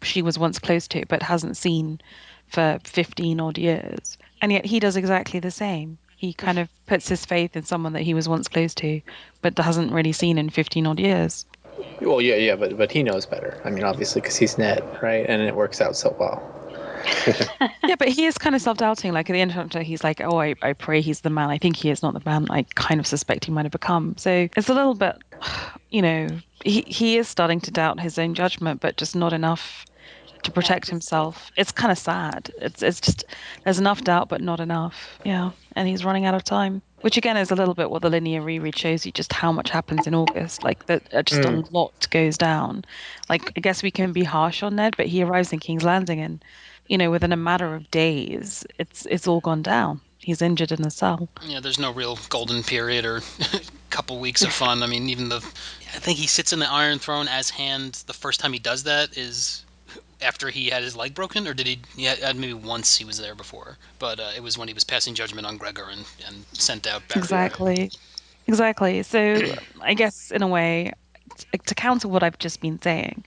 [SPEAKER 7] she was once close to but hasn't seen for 15 odd years, and yet he does exactly the same. He kind of puts his faith in someone that he was once close to but hasn't really seen in 15 odd years.
[SPEAKER 5] Well, yeah, but he knows better. I mean, obviously, because he's Ned, right? And it works out so well.
[SPEAKER 7] Yeah, but he is kind of self-doubting. Like, at the end of the chapter, he's like, oh, I pray he's the man. I think he is not the man I kind of suspect he might have become. So it's a little bit, he is starting to doubt his own judgment, but just not enough to protect himself. It's kind of sad. It's just, there's enough doubt, but not enough. Yeah, and he's running out of time. Which, again, is a little bit what the linear reread shows you, just how much happens in August. Like, just a lot goes down. Like, I guess we can be harsh on Ned, but he arrives in King's Landing and, within a matter of days, it's all gone down. He's injured in a cell.
[SPEAKER 3] Yeah, there's no real golden period or couple weeks of fun. I mean, I think he sits in the Iron Throne as Hand. The first time he does that is after he had his leg broken, or did he? Yeah, maybe once he was there before, but it was when he was passing judgment on Gregor and sent out Barry.
[SPEAKER 7] Exactly. Exactly. So I guess in a way, to counter what I've just been saying,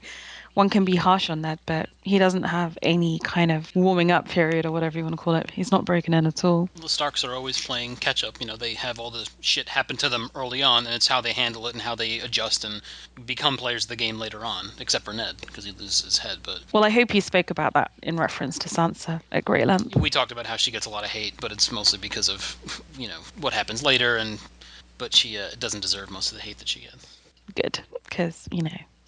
[SPEAKER 7] one can be harsh on Ned, but he doesn't have any kind of warming up period or whatever you want to call it. He's not broken in at all.
[SPEAKER 3] The Starks are always playing catch up. They have all the shit happen to them early on, and it's how they handle it and how they adjust and become players of the game later on, except for Ned, because he loses his head. But
[SPEAKER 7] Well, I hope you spoke about that in reference to Sansa at great length.
[SPEAKER 3] we talked about how she gets a lot of hate, but it's mostly because of, what happens later, but she doesn't deserve most of the hate that she gets.
[SPEAKER 7] Good, because,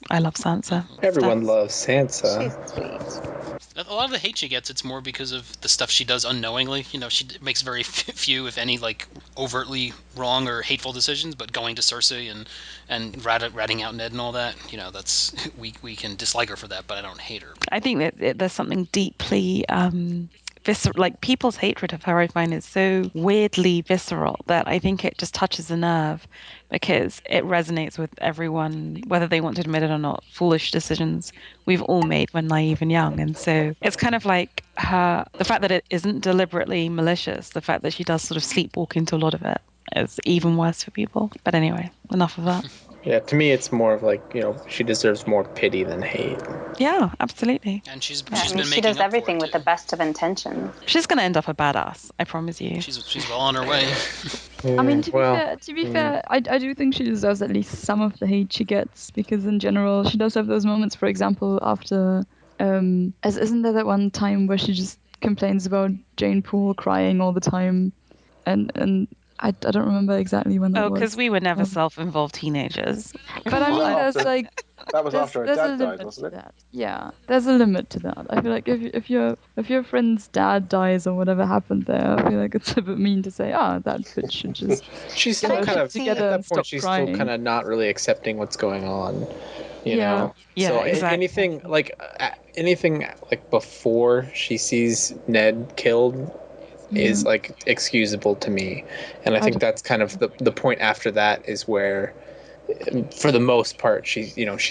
[SPEAKER 7] I love Sansa.
[SPEAKER 5] Everyone
[SPEAKER 7] That's-
[SPEAKER 5] loves Sansa.
[SPEAKER 4] She's sweet.
[SPEAKER 3] A lot of the hate she gets, it's more because of the stuff she does unknowingly. She makes very few, if any, like overtly wrong or hateful decisions. But going to Cersei and ratting out Ned and all that, that's we can dislike her for that, but I don't hate her.
[SPEAKER 7] I think that there's something deeply like people's hatred of her, I find, is so weirdly visceral that I think it just touches a nerve because it resonates with everyone, whether they want to admit it or not. Foolish decisions we've all made when naive and young. And so it's kind of like the fact that it isn't deliberately malicious, the fact that she does sort of sleepwalk into a lot of it is even worse for people. But anyway, enough of that.
[SPEAKER 5] Yeah, to me, it's more of like, she deserves more pity than hate.
[SPEAKER 7] Yeah, absolutely.
[SPEAKER 3] And she's
[SPEAKER 4] Yeah,
[SPEAKER 3] been
[SPEAKER 4] she
[SPEAKER 3] making
[SPEAKER 4] does
[SPEAKER 3] up
[SPEAKER 4] everything
[SPEAKER 3] for it,
[SPEAKER 4] with the
[SPEAKER 3] too.
[SPEAKER 4] best of intentions.
[SPEAKER 7] She's going to end up a badass, I promise you.
[SPEAKER 3] She's well on her way.
[SPEAKER 1] I mean, to
[SPEAKER 5] well,
[SPEAKER 1] be fair, I do think she deserves at least some of the hate she gets because in general she does have those moments. For example, after isn't there that one time where she just complains about Jane Poole crying all the time, and I don't remember exactly when that
[SPEAKER 7] Oh,
[SPEAKER 1] was.
[SPEAKER 7] because we were never self-involved teenagers.
[SPEAKER 1] But I mean,
[SPEAKER 2] Well,
[SPEAKER 1] there's like
[SPEAKER 2] that was after her
[SPEAKER 1] there's a
[SPEAKER 2] dad
[SPEAKER 1] limit
[SPEAKER 2] died, wasn't
[SPEAKER 1] to
[SPEAKER 2] it?
[SPEAKER 1] that. Yeah, there's a limit to that. I feel like if your friend's dad dies or whatever happened there, I feel like it's a bit mean to say, that bitch should just
[SPEAKER 5] she's
[SPEAKER 1] get
[SPEAKER 5] still
[SPEAKER 1] her
[SPEAKER 5] kind
[SPEAKER 1] shit
[SPEAKER 5] of,
[SPEAKER 1] together
[SPEAKER 5] at
[SPEAKER 1] and
[SPEAKER 5] that point,
[SPEAKER 1] stop
[SPEAKER 5] she's
[SPEAKER 1] crying.
[SPEAKER 5] still kind of not really accepting what's going on, you
[SPEAKER 1] Yeah.
[SPEAKER 5] know?
[SPEAKER 7] Yeah,
[SPEAKER 5] So
[SPEAKER 7] exactly.
[SPEAKER 5] anything like before she sees Ned killed is like excusable to me. And I think that's kind of the point after that is where, for the most part, she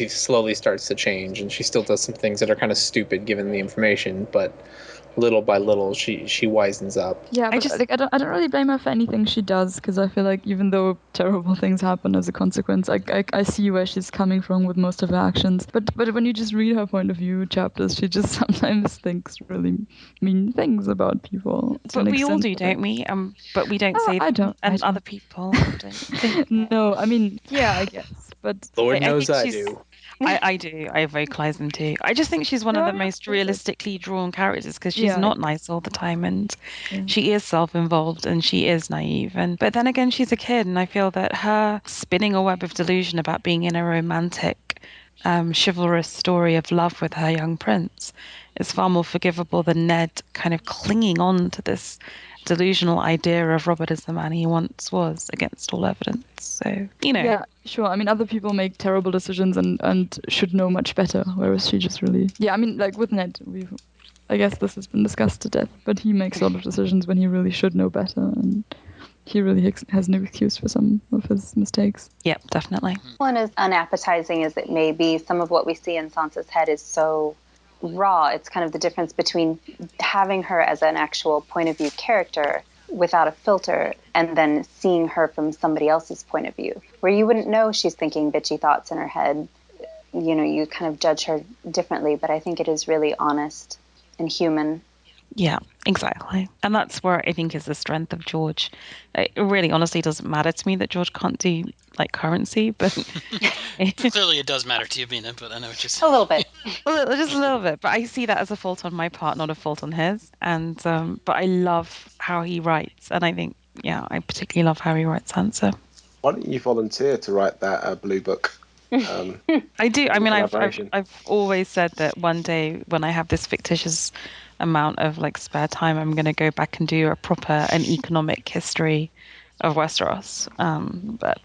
[SPEAKER 5] slowly starts to change, and she still does some things that are kind of stupid given the information, but little by little she wisens up.
[SPEAKER 1] Yeah, but I don't really blame her for anything she does because I feel like even though terrible things happen as a consequence, I see where she's coming from with most of her actions. But when you just read her point of view chapters, she just sometimes thinks really mean things about people.
[SPEAKER 7] But we all do, don't we? But we don't say
[SPEAKER 1] I
[SPEAKER 7] them,
[SPEAKER 1] don't.
[SPEAKER 7] and other people don't think.
[SPEAKER 1] No, I mean, yeah, I guess, but
[SPEAKER 5] Lord knows
[SPEAKER 7] think
[SPEAKER 5] I
[SPEAKER 7] she's-
[SPEAKER 5] do.
[SPEAKER 7] I do. I vocalize them too. I just think she's one of the most realistically drawn characters because she's not nice all the time, and she is self-involved and she is naive. But then again, she's a kid, and I feel that her spinning a web of delusion about being in a romantic, chivalrous story of love with her young prince is far more forgivable than Ned kind of clinging on to this delusional idea of Robert as the man he once was against all evidence. So,
[SPEAKER 1] Yeah, sure. I mean, other people make terrible decisions and should know much better, whereas she just really... Yeah, I mean, like with Ned, I guess this has been discussed to death, but he makes a lot of decisions when he really should know better, and he really has no excuse for some of his mistakes.
[SPEAKER 7] Yep, definitely.
[SPEAKER 4] One as unappetizing as it may be, some of what we see in Sansa's head is so raw. It's kind of the difference between having her as an actual point of view character without a filter and then seeing her from somebody else's point of view, where you wouldn't know she's thinking bitchy thoughts in her head. You kind of judge her differently, but I think it is really honest and human.
[SPEAKER 7] Yeah, exactly. And that's where I think is the strength of George. It really honestly doesn't matter to me that George can't do like currency, but
[SPEAKER 3] Clearly it does matter to you, Bina, but I know it's just
[SPEAKER 4] a little bit.
[SPEAKER 7] Just a little bit. But I see that as a fault on my part, not a fault on his. And but I love how he writes, and I think I particularly love how he writes Sansa.
[SPEAKER 2] Why don't you volunteer to write that blue book?
[SPEAKER 7] I do. I mean, I've always said that one day when I have this fictitious amount of like spare time, I'm going to go back and do an economic history of Westeros. But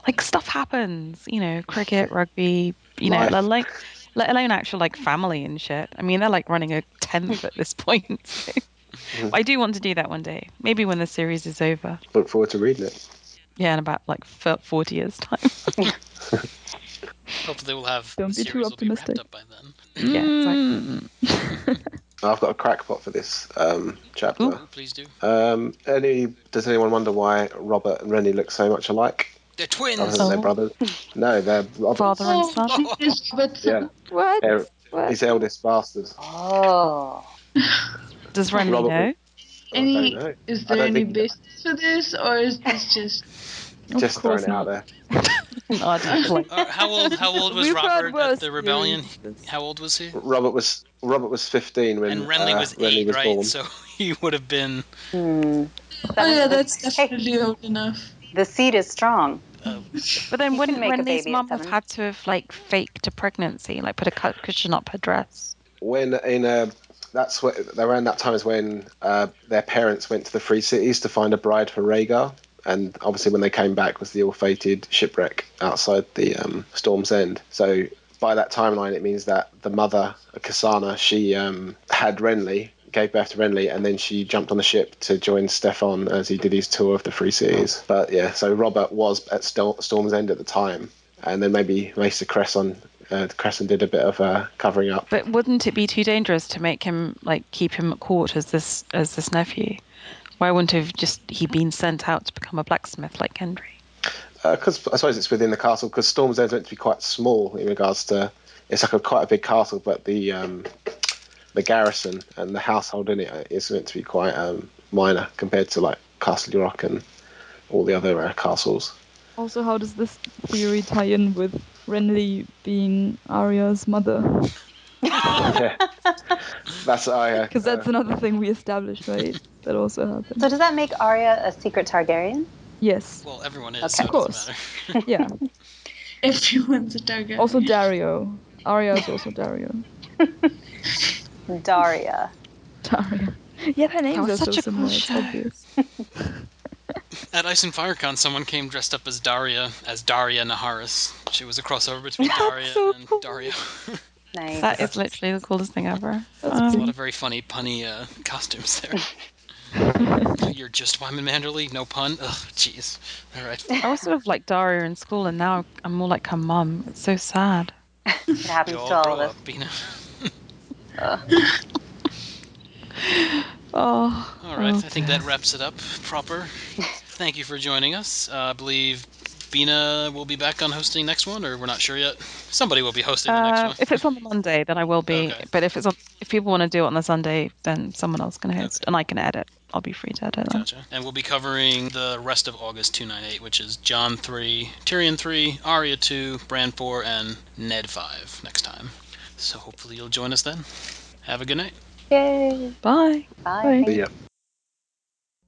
[SPEAKER 7] like stuff happens. Cricket, rugby. Let alone actual like family and shit. I mean, they're like running a 10th at this point. So. I do want to do that one day. Maybe when the series is over.
[SPEAKER 2] Look forward to reading it.
[SPEAKER 7] Yeah, in about like 40 years' time.
[SPEAKER 3] Hopefully we'll have
[SPEAKER 1] Don't
[SPEAKER 3] the
[SPEAKER 1] be too
[SPEAKER 3] series will be
[SPEAKER 1] optimistic.
[SPEAKER 3] wrapped up by then.
[SPEAKER 7] Yeah, exactly.
[SPEAKER 2] I've got a crackpot for this chapter.
[SPEAKER 3] Ooh, please do.
[SPEAKER 2] Does anyone wonder why Robert and Renly look so much alike?
[SPEAKER 3] They're twins.
[SPEAKER 2] Other than they're brothers? No, they're Robert's.
[SPEAKER 7] Father and son.
[SPEAKER 2] Yeah,
[SPEAKER 1] What?
[SPEAKER 2] his eldest bastard.
[SPEAKER 4] Oh.
[SPEAKER 7] Does Renly
[SPEAKER 2] Robert
[SPEAKER 7] know?
[SPEAKER 2] I don't know.
[SPEAKER 6] Is
[SPEAKER 2] I
[SPEAKER 6] there
[SPEAKER 2] don't
[SPEAKER 6] any
[SPEAKER 2] think-
[SPEAKER 6] basis for this, or is this just?
[SPEAKER 2] Just
[SPEAKER 1] Of
[SPEAKER 2] throwing
[SPEAKER 1] course
[SPEAKER 2] it out
[SPEAKER 1] not.
[SPEAKER 2] there.
[SPEAKER 3] How old was
[SPEAKER 1] We've heard
[SPEAKER 3] Robert at
[SPEAKER 1] worse
[SPEAKER 3] the rebellion?
[SPEAKER 1] theories.
[SPEAKER 3] How old was he?
[SPEAKER 2] Robert was 15 when
[SPEAKER 3] And Renly was 8,
[SPEAKER 2] was
[SPEAKER 3] right?
[SPEAKER 2] born.
[SPEAKER 3] So he would have been.
[SPEAKER 6] Oh yeah, that's definitely old enough.
[SPEAKER 4] The seed is strong.
[SPEAKER 7] But then
[SPEAKER 4] You
[SPEAKER 7] wouldn't
[SPEAKER 4] can make a
[SPEAKER 7] Renly's
[SPEAKER 4] baby at
[SPEAKER 7] mum have
[SPEAKER 4] 7.
[SPEAKER 7] had to have like faked a pregnancy, like put a cushion up her dress?
[SPEAKER 2] When that's what around that time is when their parents went to the Free Cities to find a bride for Rhaegar, and obviously when they came back was the ill-fated shipwreck outside the Storm's End. So by that timeline, it means that the mother, Cassana, she had Renly, gave birth to Renly, and then she jumped on the ship to join Stefan as he did his tour of the Free Cities. But yeah, so Robert was at Storm's End at the time, and then maybe Maester Cresson did a bit of covering up.
[SPEAKER 7] But wouldn't it be too dangerous to make him keep him at court as this nephew? Why wouldn't he been sent out to become a blacksmith like Henry?
[SPEAKER 2] Because I suppose it's within the castle. Because Storm's End's meant to be quite small in regards to it's like quite a big castle, but the garrison and the household in it is meant to be quite minor compared to like Castle Rock and all the other castles.
[SPEAKER 1] Also, how does this theory tie in with Renly being Arya's mother?
[SPEAKER 2] Yeah, that's
[SPEAKER 1] Because that's another thing we established, right? That also happened.
[SPEAKER 4] So does that make Arya a secret Targaryen?
[SPEAKER 1] Yes.
[SPEAKER 3] Well, everyone is.
[SPEAKER 4] Okay.
[SPEAKER 3] So
[SPEAKER 1] Of
[SPEAKER 3] it
[SPEAKER 1] course.
[SPEAKER 3] doesn't matter.
[SPEAKER 1] Yeah.
[SPEAKER 6] Everyone's a target.
[SPEAKER 1] Also Dario. Arya is also Dario.
[SPEAKER 4] Daria.
[SPEAKER 1] Daria. Yeah, their names
[SPEAKER 7] was
[SPEAKER 1] are so
[SPEAKER 7] such a
[SPEAKER 1] similar.
[SPEAKER 7] cool
[SPEAKER 1] It's
[SPEAKER 7] show.
[SPEAKER 1] obvious.
[SPEAKER 3] At Ice and FireCon, someone came dressed up as Daria Naharis. She was a crossover between Daria
[SPEAKER 1] so
[SPEAKER 3] and
[SPEAKER 1] cool.
[SPEAKER 3] Dario.
[SPEAKER 4] Nice.
[SPEAKER 7] That is literally the coolest thing ever.
[SPEAKER 3] A lot of very funny, punny costumes there. You're just Wyman Manderley? No pun? Ugh, jeez. All right.
[SPEAKER 7] I was sort of like Daria in school, and now I'm more like her mum. It's so sad.
[SPEAKER 4] It
[SPEAKER 3] We
[SPEAKER 4] happens
[SPEAKER 3] all
[SPEAKER 4] to all
[SPEAKER 3] grow
[SPEAKER 4] of us.
[SPEAKER 3] up, Bina.
[SPEAKER 7] Oh.
[SPEAKER 3] All right,
[SPEAKER 7] oh,
[SPEAKER 3] I think that wraps it up proper. Thank you for joining us. I believe Bina will be back on hosting next one, or we're not sure yet. Somebody will be hosting the next one.
[SPEAKER 7] If it's on the Monday, then I will be.
[SPEAKER 3] Okay.
[SPEAKER 7] But if people want to do it on the Sunday, then someone else can host, and I can edit. I'll be free to edit them.
[SPEAKER 3] Gotcha. And we'll be covering the rest of August 298, which is Jon 3, Tyrion 3, Arya 2, Bran 4, and Ned 5 next time. So hopefully you'll join us then. Have a good night.
[SPEAKER 4] Yay.
[SPEAKER 7] Bye.
[SPEAKER 4] Bye.
[SPEAKER 2] Yeah.